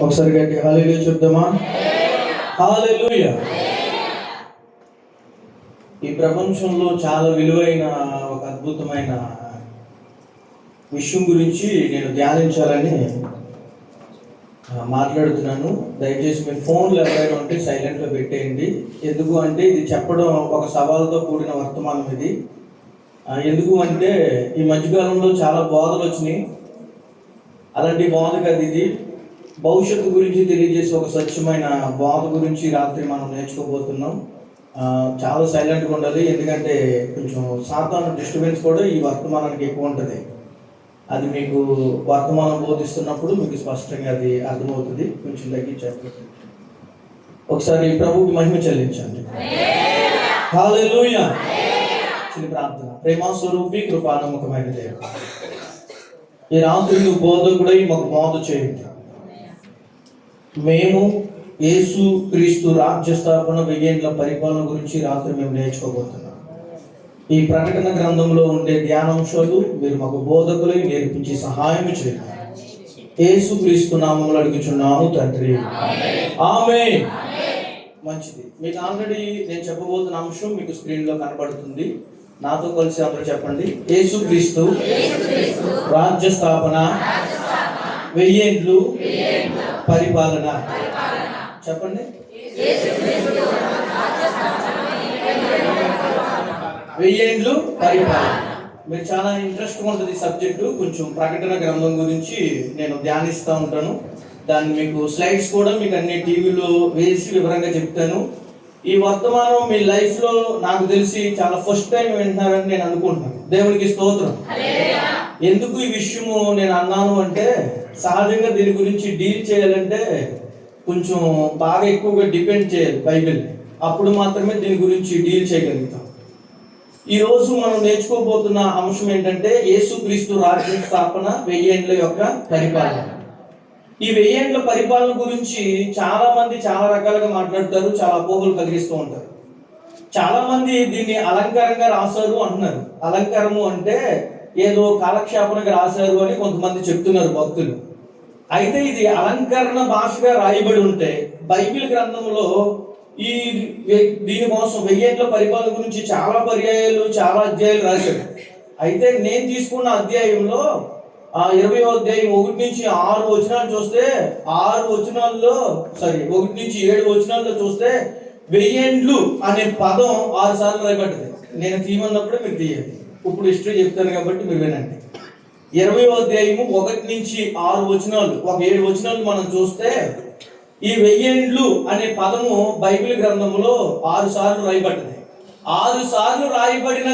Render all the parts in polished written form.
ఒకసారి గట్టి హల్లెలూయా చెప్దామా? హల్లెలూయా. ఈ ప్రపంచంలో చాలా విలువైన ఒక అద్భుతమైన విషయం గురించి నేను ధ్యానించాలని మాట్లాడుతున్నాను. దయచేసి మీ ఫోన్లు ఎవరైనా ఉంటే సైలెంట్లో పెట్టేయండి. ఎందుకు అంటే ఇది చెప్పడం ఒక సవాలుతో కూడిన వర్తమానం ఇది. ఎందుకు అంటే ఈ మధ్యకాలంలో చాలా బోధలు వచ్చినాయి. అలాంటి బోధ కాదు ఇది. భవిష్యత్తు గురించి తెలియజేసే ఒక స్వచ్ఛమైన బోధ గురించి రాత్రి మనం నేర్చుకోబోతున్నాం. చాలా సైలెంట్గా ఉండాలి, ఎందుకంటే కొంచెం సాతాను డిస్టర్బెన్స్ కూడా ఈ వర్తమానానికి ఎక్కువ ఉంటుంది. అది మీకు వర్తమానం బోధిస్తున్నప్పుడు మీకు స్పష్టంగా అది అర్థమవుతుంది. కొంచెం తగ్గించాలి. ఒకసారి ప్రభువుకి మహిమ చెల్లించండి. హల్లెలూయా. చిన్న ప్రార్థన. ప్రేమ స్వరూపి కృపానమ్మకమైన దేవుడు, ఈ రాత్రి నువ్వు బోధకుడై మాకు బోధ చేయండి. మేము యేసు క్రీస్తు రాజ్య స్థాపన 1000 ఏళ్ల పరిపాలన గురించి రాత్రి మేము నేర్చుకోబోతున్నాం. ఈ ప్రకటన గ్రంథంలో ఉండే ధ్యానాంశాలు మీరు మాకు బోధకులై నేర్పించి సహాయం చేయండి. యేసు క్రీస్తు నామములో అడుగుచున్నాము తండ్రి, ఆమేన్. మంచిది. మీకు ఆల్రెడీ నేను చెప్పబోతున్న అంశం మీకు స్క్రీన్లో కనబడుతుంది. నాతో కలిసి అందరూ చెప్పండి. యేసు క్రీస్తు రాజ్య స్థాపన 1000 ఏళ్లు పరిపాలన. చెప్పండి. 1000 ఏళ్లు పరిపాలన. మీరు చాలా ఇంట్రెస్ట్గా ఉంటుంది సబ్జెక్టు. కొంచెం ప్రకటన గ్రంథం గురించి నేను ధ్యానిస్తూ ఉంటాను. దాన్ని మీకు స్లైడ్స్ కూడా మీకు అన్ని టీవీలో వేసి వివరంగా చెప్తాను. ఈ వర్తమానం మీ లైఫ్లో నాకు తెలిసి చాలా ఫస్ట్ టైం వింటున్నారని నేను అనుకుంటున్నాను. దేవునికి స్తోత్రం. ఎందుకు ఈ విషయము నేను అన్నాను అంటే, సహజంగా దీని గురించి డీల్ చేయాలంటే కొంచెం బాగా ఎక్కువగా డిపెండ్ చేయాలి బైబిల్. అప్పుడు మాత్రమే దీని గురించి డీల్ చేయగలుగుతాం. ఈరోజు మనం నేర్చుకోబోతున్న అంశం ఏంటంటే యేసుక్రీస్తు రాజ్య స్థాపన 1000 ఏళ్ల యొక్క పరిపాలన. ఈ 1000 ఏళ్ల పరిపాలన గురించి చాలా మంది చాలా రకాలుగా మాట్లాడతారు, చాలా అపోహలు కలిగిస్తూ ఉంటారు. చాలా మంది దీన్ని అలంకారంగా రాశారు అంటున్నారు. అలంకారము అంటే ఏదో కాలక్షేపణగా రాశారు అని కొంతమంది చెప్తున్నారు భక్తులు. అయితే ఇది అలంకరణ భాషగా రాయబడి ఉంటే బైబిల్ గ్రంథంలో దీనికోసం 1000 ఏళ్ల పరిపాలన గురించి చాలా పర్యాయాలు చాలా అధ్యాయాలు రాశాడు. అయితే నేను తీసుకున్న అధ్యాయంలో 20వ అధ్యాయం 1 నుంచి 6 వచనాలు చూస్తే 1 నుంచి 7 వచనాల్లో చూస్తే 1000 ఏండ్లు అనే పదం 6 సార్లు రాయబడ్డది. నేను తీయమన్నప్పుడే మీరు తీయండి. ఇప్పుడు హిస్టరీ చెప్తాను కాబట్టి మీరు వినండి. 20వ అధ్యాయము 1 నుంచి 6 వచనాలు, ఒక 7 వచనాలు మనం చూస్తే ఈ 1000 ఏండ్లు అనే పదము బైబిల్ గ్రంథంలో 6 సార్లు రాయబడ్డది. 6 సార్లు రాయబడిన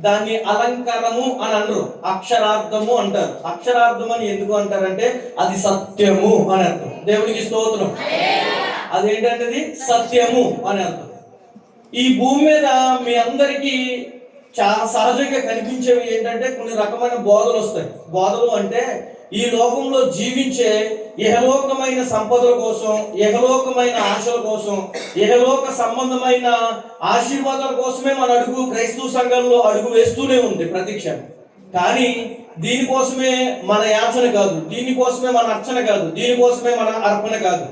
దాన్ని అలంకారము అని అనరు, అక్షరార్థము అంటారు. అక్షరార్థం అని ఎందుకు అంటారంటే అది సత్యము అని అర్థం. దేవునికి స్తోత్రం. అదేంటంటే సత్యము అని అర్థం. ఈ భూమి మీద మీ అందరికీ చాలా సహజంగా కనిపించేవి ఏంటంటే కొన్ని రకమైన బోధలు వస్తాయి. బోధలు అంటే ఈ లోకంలో జీవించే ఇహలోకమైన సంపదల కోసం, ఇహలోకమైన ఆశల కోసం, ఇహలోక సంబంధమైన ఆశీర్వాదాల కోసమే మన క్రైస్తవ సంఘంలో అడుగు వేస్తూనే ఉంది ప్రతి క్షణం. కానీ దీనికోసమే మన యాచన కాదు, దీనికోసమే మన అర్చన కాదు, దీనికోసమే మన అర్పణ కాదు.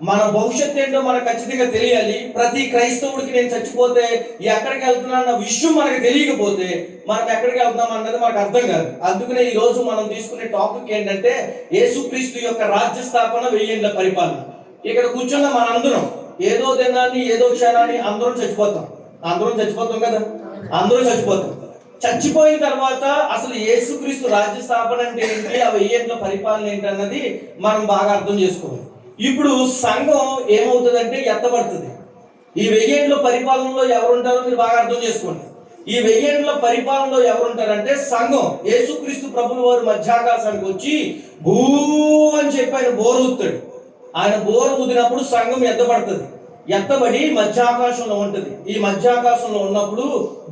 మన భవిష్యత్తు ఏంటో మనకు ఖచ్చితంగా తెలియాలి. ప్రతి క్రైస్తవుడికి నేను చచ్చిపోతే ఎక్కడికి వెళ్తున్నా అన్న విషయం మనకు తెలియకపోతే మనకు ఎక్కడికి వెళ్తున్నాం అన్నది మనకు అర్థం కాదు. అందుకనే ఈ రోజు మనం తీసుకునే టాపిక్ ఏంటంటే యేసుక్రీస్తు యొక్క రాజ్య స్థాపన 1000 ఏళ్ల పరిపాలన. ఇక్కడ కూర్చున్న మనందరం ఏదో దినాన్ని ఏదో క్షణాన్ని అందరం చచ్చిపోతాం కదా. అందరూ చచ్చిపోతాం. చచ్చిపోయిన తర్వాత అసలు యేసుక్రీస్తు రాజ్య స్థాపన అంటే ఏంటి, ఆ 1000 ఏళ్ల పరిపాలన ఏంటి అన్నది మనం బాగా అర్థం చేసుకోవాలి. ఇప్పుడు సంఘం ఏమవుతుందంటే ఎత్తబడుతుంది. ఈ 1000 ఏళ్ల పరిపాలనలో ఎవరుంటారో మీరు బాగా అర్థం చేసుకోండి. ఈ 1000 ఏళ్ల పరిపాలనలో ఎవరుంటారంటే సంఘం. యేసుక్రీస్తు ప్రభుల వారు మధ్యాకాశానికి వచ్చి భూ అని చెప్పి ఆయన బోరు ఊదుతాడు. ఆయన బోరు ఊదినప్పుడు సంఘం ఎత్తబడుతుంది. ఎత్తబడి మధ్యాకాశంలో ఉంటుంది. ఈ మధ్యాకాశంలో ఉన్నప్పుడు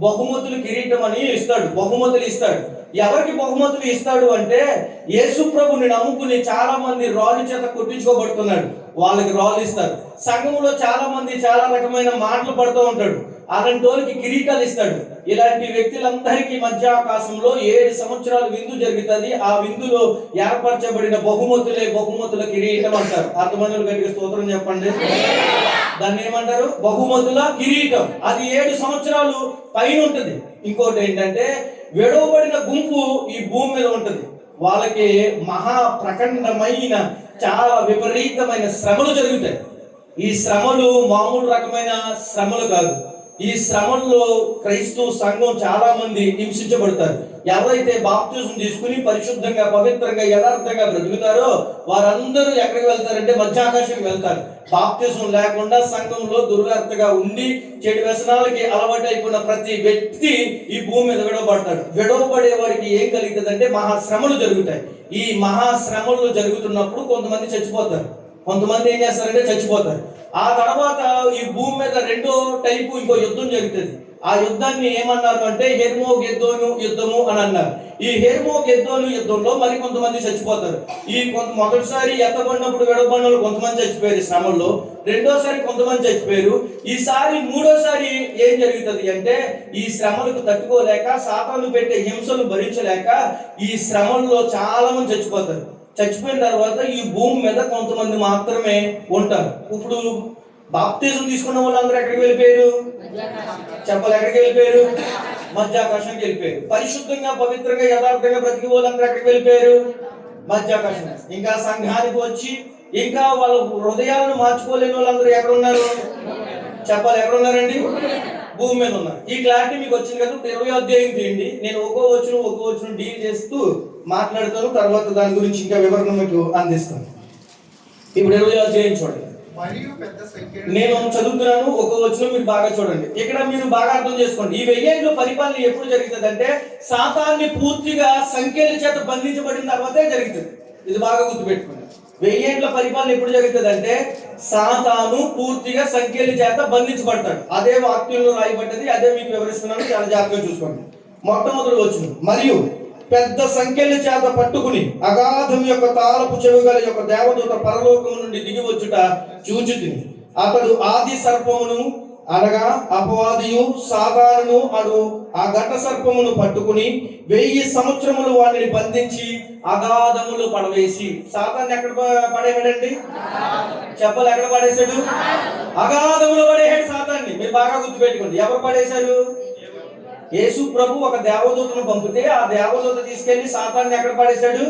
బహుమతులు కిరీటం అని ఇస్తాడు, బహుమతులు ఇస్తాడు. ఎవరికి బహుమతులు ఇస్తాడు అంటే యేసు ప్రభుని నమ్ముకుని చాలా మంది రాళ్ళు చేత కొట్టించుకోబడుతున్నాడు, వాళ్ళకి రాళ్ళు ఇస్తారు. సంఘంలో చాలా మంది చాలా రకమైన మాటలు పడుతూ ఉంటాడు. అలాంటి వాళ్ళకి కిరీటాలు ఇస్తాడు. ఇలాంటి వ్యక్తులందరికీ మధ్య ఆకాశంలో 7 సంవత్సరాలు విందు జరుగుతుంది. ఆ విందులో ఏర్పరచబడిన బహుమతుల కిరీటం అంటారు. అర్థమందులు గట్టిగా స్తోత్రం చెప్పండి. దాన్ని ఏమంటారు? బహుమతుల కిరీటం. అది 7 సంవత్సరాలు పైన ఉంటది. ఇంకోటి ఏంటంటే విడవబడిన గుంపు ఈ భూమి మీద ఉంటది. వాళ్ళకి మహా ప్రకండమైన చాలా విపరీతమైన శ్రమలు జరుగుతాయి. ఈ శ్రమలు మామూలు రకమైన శ్రమలు కాదు. ఈ శ్రమల్లో క్రైస్తవ సంఘం చాలా మంది హింసించబడతారు. ఎవరైతే బాప్తిజం తీసుకుని పరిశుద్ధంగా పవిత్రంగా యథార్థంగా బ్రతుకుతారో వారందరూ ఎక్కడికి వెళ్తారంటే మధ్యాకాశానికి వెళ్తారు. బాప్తిజం లేకుండా సంఘంలో దుర్వార్తగా ఉండి చెడు వ్యసనాలకి అలవాటు అయిపోయిన ప్రతి వ్యక్తి ఈ భూమి మీద విడవబడతాడు. విడవబడే వాడికి ఏం కలుగుతుందంటే మహాశ్రమలు జరుగుతాయి. ఈ మహాశ్రమలు జరుగుతున్నప్పుడు కొంతమంది చచ్చిపోతారు, కొంతమంది ఏం చేస్తారంటే చచ్చిపోతారు. ఆ తర్వాత ఈ భూమి మీద రెండో టైపు ఇంకో యుద్ధం జరుగుతుంది. ఆ యుద్ధాన్ని ఏమన్నారు అంటే హెర్మోగెద్దోను యుద్ధము అని అన్నారు. ఈ హెర్మోగెద్దోను యుద్ధంలో మరి కొంతమంది చచ్చిపోతారు. మొదటిసారి ఎత్తబడినప్పుడు విడబడిన కొంతమంది చచ్చిపోయారు శ్రమల్లో, రెండోసారి కొంతమంది చచ్చిపోయారు. ఈసారి మూడోసారి ఏం జరుగుతుంది అంటే ఈ శ్రమలకు తట్టుకోలేక సాతాను పెట్టే హింసలు భరించలేక ఈ శ్రమల్లో చాలా మంది చచ్చిపోతారు. చచ్చిపోయిన తర్వాత ఈ భూమి మీద కొంతమంది మాత్రమే ఉంటారు. ఇప్పుడు బాప్తిజం తీసుకున్న వాళ్ళందరూ ఎక్కడికి వెళ్ళిపోయారు? చెప్పాలి, ఎక్కడికి వెళ్ళిపోయారు? మధ్యాకాశానికి వెళ్ళిపోయారు. పరిశుద్ధంగా పవిత్రంగా యథార్థంగా బ్రతికి వాళ్ళందరూ ఎక్కడికి వెళ్ళిపోయారు? మధ్యాకాశం. ఇంకా సంఘానికి వచ్చి ఇంకా వాళ్ళ హృదయాలను మార్చుకోలేని వాళ్ళందరూ ఎక్కడ ఉన్నారు? చెప్పాలి, ఎక్కడ ఉన్నారండి? భూమి మీద ఉన్నారు. ఈ క్లారిటీ మీకు వచ్చింది కదా. 20వ అధ్యాయం తీయండి. నేను ఒక్కో వచ్చిన డీల్ చేస్తూ మాట్లాడతాను. తర్వాత దాని గురించి ఇంకా వివరణ మీకు అందిస్తాను. ఇప్పుడు 20వ అధ్యాయం చూడండి. నేను చదువుతున్నాను, ఒక్కో వచ్చిన మీరు బాగా చూడండి. ఇక్కడ మీరు బాగా అర్థం చేసుకోండి. ఈ 1000 ఏళ్ళ పరిపాలన ఎప్పుడు జరుగుతుంది అంటే సాతాన్ని పూర్తిగా సంఖ్యల చేత బంధించబడిన తర్వాతే జరుగుతుంది. ఇది బాగా గుర్తుపెట్టుకోండి. 1000 ఏళ్ళ పరిపాలన ఎప్పుడు జరుగుతుంది అంటే సాతాను పూర్తిగా సంఖ్యల చేత బంధించబడతాడు. అదే వాక్యంలో రాయబడ్డది, అదే మీకు వివరిస్తున్నాను, చాలా జాగ్రత్తగా చూసుకోండి. మొట్టమొదటి వచనం, మరియు పెద్ద సంఖ్యల చేత పట్టుకుని అగాధం యొక్క తాళపు చెవుగల యొక్క దేవదూత పరలోకము నుండి దిగి వచ్చుట చూచుతిని. అతడు ఆది సర్పమును అనగా అపవాదియు సాతానును అను ఆ ఘట సర్పమును పట్టుకుని 1000 సంవత్సరములు వాటిని బంధించి అగాధములు పడవేసి. సాతాన్ని ఎక్కడ పడేసాడండి? చెప్పలు, ఎక్కడ పడేశాడు? అగాధములు పడేసాడు సాతాన్ని. మీరు బాగా గుర్తుపెట్టుకోండి. ఎవరు పడేశారు? యేసు ప్రభు ఒక దేవదూతను పంపితే ఆ దేవదూత తీసుకెళ్లి సాతాన్ని ఎక్కడ పడేశాడు?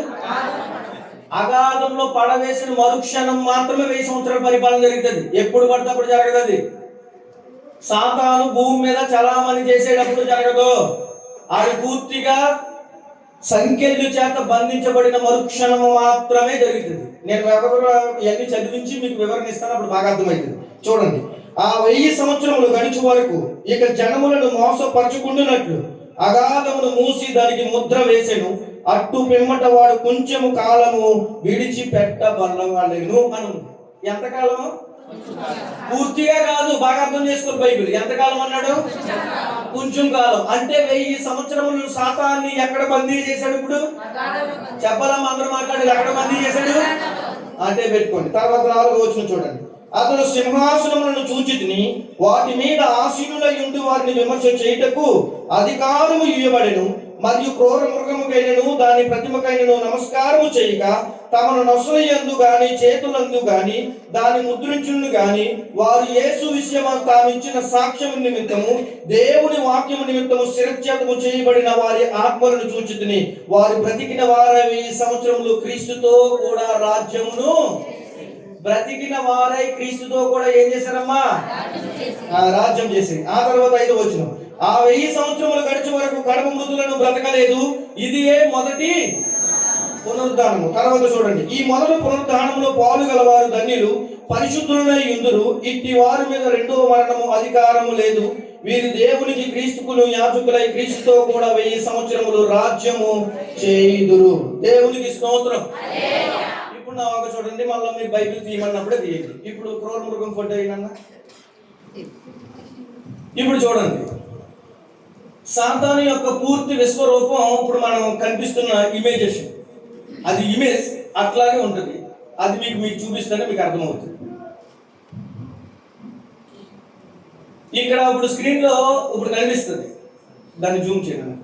అగాధంలో పడవేసిన మరుక్షణం మాత్రమే 1000 సంవత్సరాల పరిపాలన జరుగుతుంది. ఎప్పుడు పడితే అప్పుడు జరగదు. అది సాతాను భూమి మీద చలామణి చేసేటప్పుడు జరగదు. అది పూర్తిగా సంఖ్యల చేత బంధించబడిన మరుక్షణం మాత్రమే జరుగుతుంది. నేను ఇవన్నీ చదివించి మీకు వివరణ ఇస్తాను, అప్పుడు బాగా అర్థమవుతుంది. చూడండి. ఆ 1000 సంవత్సరములు గడిచే వరకు ఇక జనములను మోసపరచుకుంటున్నట్లు అగాధమును మూసి దానికి ముద్ర వేసెను. అట్టు పిమ్మట వాడు కొంచెము కాలము విడిచిపెట్టబడవలెను అను. ఎంతకాలము? పూర్తిగా కాదు, బాగా అర్థం చేసుకోవాలి. బైబిల్ ఎంతకాలం అన్నాడు? కొంచెం కాలం. అంటే 1000 సంవత్సరములు సాతాన్ని ఎక్కడ బందీ చేశాడు? ఇప్పుడు చెప్పాలమ్మా, అందరూ మాట్లాడారు. ఎక్కడ బందీ చేశాడు అంటే పెట్టుకోండి. తర్వాత 4వ వచనం చూడండి. అతడు సింహాసనములను చూచితిని, వాటి మీద ఆసీనులై ఉండి వారిని విమర్శ చేయుటకు అధికారము ఇవ్వబడెను. మరియు క్రూర మృగముకైనను దాని ప్రతిమకైనను నమస్కారము చేయక తమను నొసలయందు గాని చేతులందు గాని దాని ముద్రించును గాని వారు యేసు విషయము తాము ఇచ్చిన సాక్ష్యము నిమిత్తము దేవుని వాక్యము నిమిత్తము శిరచ్ఛేదము చేయబడిన వారి ఆత్మలను చూచితిని. వారు బ్రతికిన వారై 1000 సంవత్సరములు క్రీస్తుతో కూడా రాజ్యమును బ్రతికిన వారై క్రీస్తుతో కూడా ఏం చేశారమ్మా? రాజ్యం చేసింది. ఆ తర్వాత 5వ వచనం, ఆ 1000 సంవత్సరములు గడిచే వరకు కడప మృతులను బ్రతకలేదు. ఇది మొదటి పునరుద్ధానము. తర్వాత చూడండి. ఈ మొదటి పునరుద్ధానములో పాలు గలవారు ధన్యులు, పరిశుద్ధులై యుందురు. ఇట్టి వారి మీద రెండవ మరణము అధికారము లేదు. వీరు దేవునికి క్రీస్తుకును యాజకులై క్రీస్తుతో కూడా 1000 సంవత్సరములు రాజ్యము చేయుదురు. దేవునికి స్తోత్రం. ఇప్పుడు నా ఒక చూడండి. మళ్ళీ మీరు బైబిల్ తీయమన్నప్పుడే తీయండి. ఇప్పుడు క్రూర మృగం ఫోటో అయినా ఇప్పుడు చూడండి. సాతాను యొక్క పూర్తి విశ్వరూపం ఇప్పుడు మనం కనిపిస్తున్న ఇమేజెస్, అది ఇమేజ్ అట్లాగే ఉంటుంది. అది మీకు చూపిస్తేనే మీకు అర్థమవుతుంది. ఇక్కడ ఇప్పుడు స్క్రీన్ లో ఇప్పుడు కనిపిస్తుంది, దాన్ని జూమ్ చేయండి.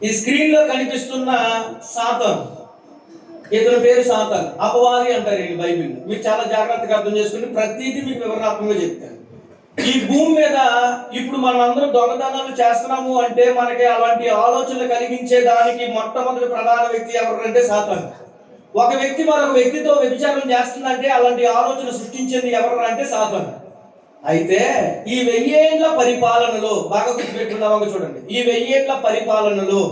ఈ స్క్రీన్ లో కనిపిస్తున్న సాతాను, ఇతని పేరు సాతాను, అపవాది అంటారు ఈ బైబిల్. మీరు చాలా జాగ్రత్తగా అర్థం చేసుకుని ప్రతిదీ మీకు వివరణాత్మకంగా చెప్తాను. ఈ భూమి మీద ఇప్పుడు మనం అందరం దొంగతనాలు చేస్తున్నాము అంటే మనకి అలాంటి ఆలోచనలు కలిగించే దానికి మొట్టమొదటి ప్రధాన వ్యక్తి ఎవరంటే సాతాను. ఒక వ్యక్తి మరొక వ్యక్తితో వ్యభిచారం చేస్తుందంటే అలాంటి ఆలోచన సృష్టించింది ఎవరు అంటే సాతాను. అయితే ఈ 1000 ఏళ్ల పరిపాలనలో బాగా గుర్తుపెట్టుకున్నామా చూడండి, ఈ 1000 ఏళ్ల పరిపాలనలో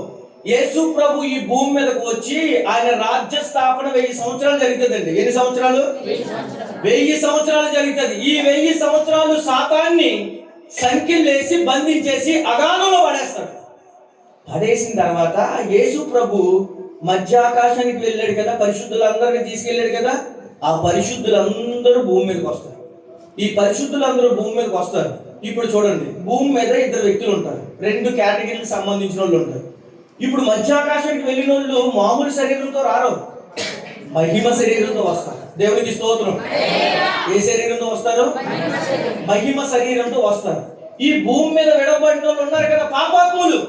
యేసు ప్రభు ఈ భూమి మీదకు వచ్చి ఆయన రాజ్య స్థాపన 1000 సంవత్సరాలు జరుగుతుందండి. ఎన్ని సంవత్సరాలు? 1000 సంవత్సరాలు జరుగుతుంది. ఈ 1000 సంవత్సరాలు సాతాన్ని సంఖ్యలేసి బంధించేసి అగాధంలో పడేస్తాడు. పడేసిన తర్వాత యేసు ప్రభు మధ్యాకాశానికి వెళ్ళాడు కదా, పరిశుద్ధులందరినీ తీసుకెళ్ళాడు కదా. ఆ పరిశుద్ధులందరూ భూమి మీదకి వస్తారు. ఈ పరిశుద్ధులందరూ భూమి మీదకి వస్తారు. ఇప్పుడు చూడండి, భూమి మీద 2 వ్యక్తులు ఉంటారు, 2 కేటగిరీలకు సంబంధించిన వాళ్ళు ఉంటారు. ఇప్పుడు మధ్యాకాశానికి వెళ్ళిన వాళ్ళు మామూలు శరీరంతో రారు, మహిమ శరీరంతో వస్తారు. దేవునికి స్తోత్రం. ఏ శరీరంతో వస్తారు? మహిమ శరీరంతో వస్తారు. ఈ భూమి మీద విడవబడిన వాళ్ళు ఉన్నారు కదా, పాపాత్ములు,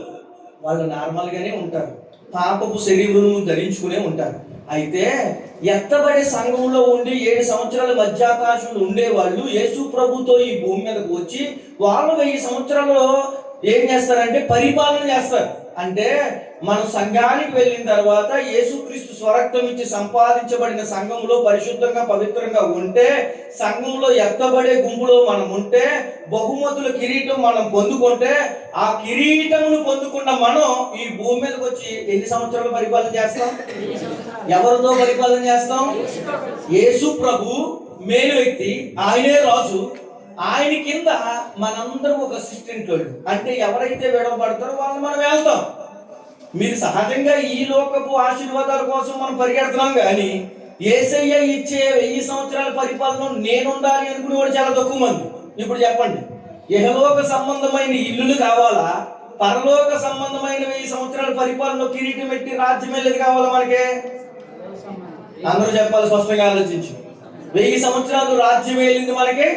వాళ్ళు నార్మల్ గానే ఉంటారు, పాపపు శరీరం ధరించుకునే ఉంటారు. అయితే ఎత్తబడే సంఘంలో ఉండి 7 సంవత్సరాల మధ్యాకాశంలో ఉండేవాళ్ళు యేసు ప్రభుతో ఈ భూమి మీదకు వచ్చి వాళ్ళు 1000 సంవత్సరాలు ఏం చేస్తారంటే పరిపాలన చేస్తారు. అంటే మనం సంఘానికి వెళ్ళిన తర్వాత యేసుక్రీస్తు స్వరక్తం ఇచ్చి సంపాదించబడిన సంఘంలో పరిశుద్ధంగా పవిత్రంగా ఉంటే, సంఘంలో ఎత్తబడే గుంపులో మనం ఉంటే, బహుమతుల కిరీటం మనం పొందుకుంటే, ఆ కిరీటమును పొందుకున్న మనం ఈ భూమి మీదకి వచ్చి ఎన్ని సంవత్సరాలు పరిపాలన చేస్తాం? ఎవరితో పరిపాలన చేస్తాం? యేసు ప్రభు మేలు వ్యక్తి, ఆయనే రాజు. ఆయన కింద మనందరం ఒక అసిస్టెంట్ వాళ్ళు. అంటే ఎవరైతే విడవబడతారో వాళ్ళు మనం వెళ్తాం. మీరు సహజంగా ఈ లోకపు ఆశీర్వాదాల కోసం మనం పరిగెడుతున్నాం, కానీ యేసయ్య ఇచ్చే 1000 సంవత్సరాల పరిపాలన నేను ఉండాలి అనుకునేవాడు చాలా తక్కువ మంది. ఇప్పుడు చెప్పండి, ఇహలోక సంబంధమైన ఇల్లులు కావాలా, పరలోక సంబంధమైన 1000 సంవత్సరాల పరిపాలన కిరీటం పెట్టి రాజ్యం వెళ్ళేది కావాలా మనకి? అందరూ చెప్పాలి, స్పష్టంగా ఆలోచించి. 1000 సంవత్సరాలు రాజ్యం వెళ్ళింది మనకి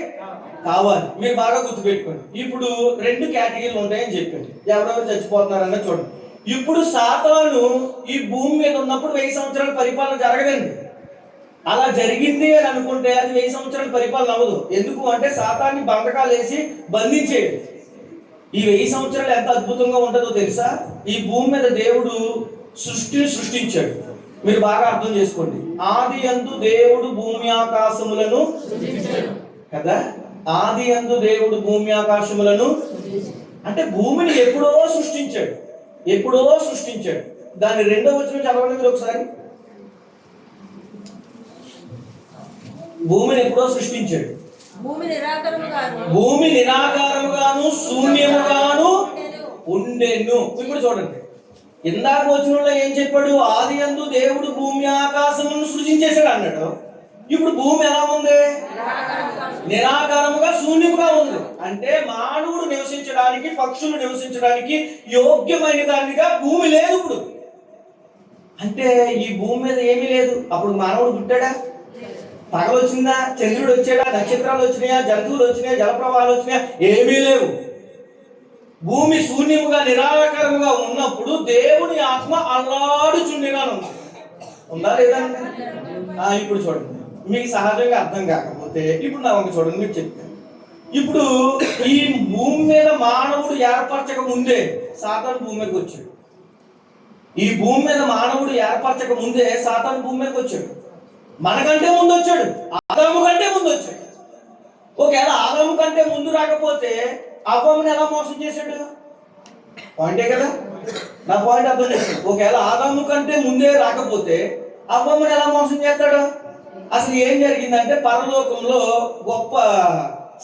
కావాలి. మీరు బాగా గుర్తుపెట్టుకోండి. ఇప్పుడు 2 కేటగిరీలు ఉంటాయని చెప్పండి, ఎవరెవరు చచ్చిపోతున్నారన్న చూడండి. ఇప్పుడు సాతాను ఈ భూమి మీద ఉన్నప్పుడు 1000 సంవత్సరాల పరిపాలన జరగదండి. అలా జరిగింది అని అనుకుంటే అది 1000 సంవత్సరాల పరిపాలన అవ్వదు. ఎందుకు అంటే సాతాన్ని బంధకాలు వేసి బంధించేది. ఈ 1000 సంవత్సరాలు ఎంత అద్భుతంగా ఉంటుందో తెలుసా? ఈ భూమి మీద దేవుడు సృష్టించాడు. మీరు బాగా అర్థం చేసుకోండి. ఆది యందు దేవుడు భూమి ఆకాశములను కదా, ఆది యందు దేవుడు భూమి ఆకాశములను అంటే భూమిని ఎప్పుడో సృష్టించాడు, ఎప్పుడో సృష్టించాడు. దాని 2వ వచనం చదవండి మీరు ఒకసారి. భూమిని ఎప్పుడో సృష్టించాడు, భూమి నిరాకారముగాను శూన్యముగాను ఉండెను. ఇప్పుడు చూడండి, ఇందాక వచనంలో ఏం చెప్పాడు? ఆది యందు దేవుడు భూమి ఆకాశములను సృజించేశాడు అన్నాడు. ఇప్పుడు భూమి ఎలా ఉంది? నిరాకారముగా శూన్యముగా ఉంది. అంటే మానవుడు నివసించడానికి, పక్షులు నివసించడానికి యోగ్యమైన దానిగా భూమి లేదు ఇప్పుడు. అంటే ఈ భూమి మీద ఏమీ లేదు. అప్పుడు మానవుడు పుట్టాడా? పగలు వచ్చిందా? చంద్రుడు వచ్చాడా? నక్షత్రాలు వచ్చినాయా? జంతువులు వచ్చినాయా? జలప్రవాహాలు వచ్చినాయా? ఏమీ లేవు. భూమి శూన్యముగా నిరాకారముగా ఉన్నప్పుడు దేవుని ఆత్మ అల్లాడుచుండిగాను ఉందా లేదా? ఇప్పుడు చూడండి, మీకు సహజంగా అర్థం కాకపోతే ఇప్పుడు నా ఒక చూడండి, మీకు చెప్తాను. ఇప్పుడు ఈ భూమి మీద మానవుడు ఏర్పరచక ముందే సాతాను భూమి మీదకి వచ్చాడు. ఈ భూమి మీద మానవుడు ఏర్పరచక ముందే సాతాను భూమి మీదకి వచ్చాడు. మనకంటే ముందు వచ్చాడు, ఆదాము కంటే ముందు వచ్చాడు. ఒకవేళ ఆదాము కంటే ముందు రాకపోతే అవ్వని ఎలా మోసం చేశాడు? పాయింటే కదా, నా పాయింట్ అర్థం చేశాడు. ఒకవేళ ఆదాము కంటే ముందే రాకపోతే అవ్వని ఎలా మోసం చేస్తాడు? అసలు ఏం జరిగిందంటే పరలోకంలో గొప్ప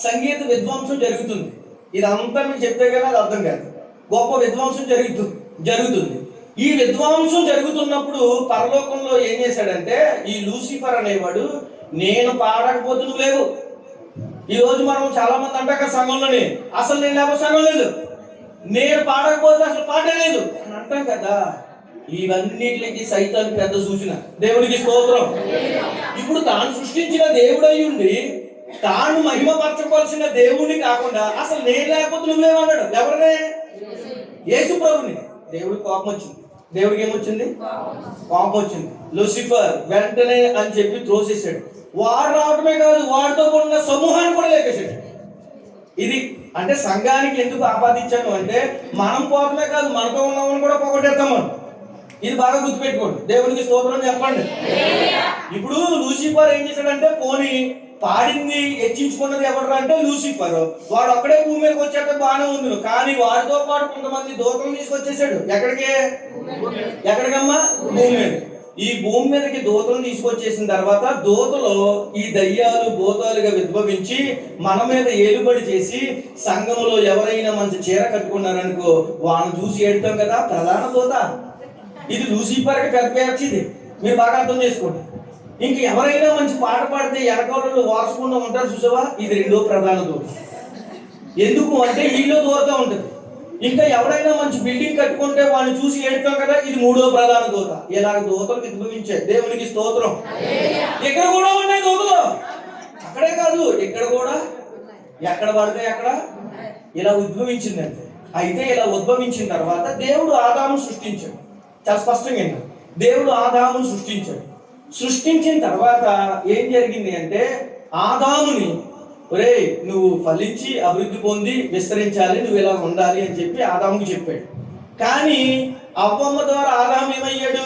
సంగీత విధ్వంసం జరుగుతుంది. ఇదంతా మీకు చెప్తే కదా అది అర్థం కాదు. గొప్ప విధ్వంసం జరుగుతుంది. ఈ విధ్వంసం జరుగుతున్నప్పుడు పరలోకంలో ఏం చేశాడంటే ఈ లూసిఫర్ అనేవాడు, నేను పాడకపోతే నువ్వు లేవు. ఈ రోజు మనం చాలా మంది అంటాక సంఘంలోనే అసలు నేను లేకపోతే సంఘం లేదు, నేను పాడకపోతే అసలు పాట లేదు అని అంటాం కదా. ఇవన్నిటికి సైతానికి పెద్ద సూచన. దేవునికి స్తోత్రం. ఇప్పుడు తాను సృష్టించిన దేవుడై ఉండి తాను మహిమపరచవలసిన దేవుడిని కాకుండా అసలు నేను లేకపోతే నువ్వేమన్నాడు? ఎవరినే? యేసు ప్రభుని. దేవుడికి కోపం వచ్చింది. దేవుడికి ఏమొచ్చింది? కోపం వచ్చింది. లూసిఫర్ వెంటనే అని చెప్పి త్రోసేసాడు. వాడు రావటమే కాదు, వాడితో ఉన్న సమూహాన్ని కూడా లేపేశాడు. ఇది అంటే సంఘానికి ఎందుకు ఆపాదించాను అంటే, మనం పోవటమే కాదు, మనతో ఉన్నవాళ్ళని కూడా పోగొట్టేస్తాం మనం. ఇది బాగా గుర్తుపెట్టుకోండి. దేవునికి స్తోత్రం చెప్పండి. ఇప్పుడు లూసిఫర్ ఏం చేశాడంటే, పోనీ పాడింది హెచ్చించుకున్నది ఎవరు అంటే లూసిఫర్. వాడు ఒక్కడే భూమి మీదకి వచ్చాక బాగానే ఉంది, కానీ వాడితో పాటు కొంతమంది దూతలను తీసుకొచ్చేసాడు. ఎక్కడికమ్మా? భూమి మీద. ఈ భూమి మీదకి దూతలను తీసుకొచ్చేసిన తర్వాత దూతలో ఈ దయ్యాలు భూతాలుగా విద్భవించి మన మీద ఏలుబడి చేసి, సంఘంలో ఎవరైనా మంచి చీర కట్టుకున్నారనుకో వాళ్ళని చూసి ఏడుతాం కదా, ప్రధాన దూత. ఇది లూసిఫర్కి పెద్ద పేర్చిది. మీరు బాగా అర్థం చేసుకోండి. ఇంక ఎవరైనా మంచి పాట పాడితే ఎనకాలలో వార్చుకుంటూ ఉంటారు చూసావా, ఇది రెండో ప్రధాన దూత. ఎందుకు అంటే వీళ్ళు దూరత ఉంటుంది. ఇంకా ఎవరైనా మంచి బిల్డింగ్ కట్టుకుంటే వాళ్ళని చూసి ఏడుతాం కదా, ఇది మూడో ప్రధాన దూత. ఇలాగ దూతలు విద్భవించాయి. దేవునికి స్తోత్రం. ఇక్కడ కూడా ఉన్నాయి దూతలు. అక్కడే కాదు, ఇక్కడ కూడా ఎక్కడ పడితే అక్కడ ఇలా ఉద్భవించిందంటే. అయితే ఇలా ఉద్భవించిన తర్వాత దేవుడు ఆదామును సృష్టించాడు. చాలా స్పష్టంగా దేవుడు ఆదామును సృష్టించాడు. సృష్టించిన తర్వాత ఏం జరిగింది అంటే, ఆదాముని ఒరే నువ్వు ఫలించి అభివృద్ధి పొంది విస్తరించాలి, నువ్వు ఇలా ఉండాలి అని చెప్పి ఆదాముకి చెప్పాడు. కానీ అవ్వమ్మ ద్వారా ఆదాము ఏమయ్యాడు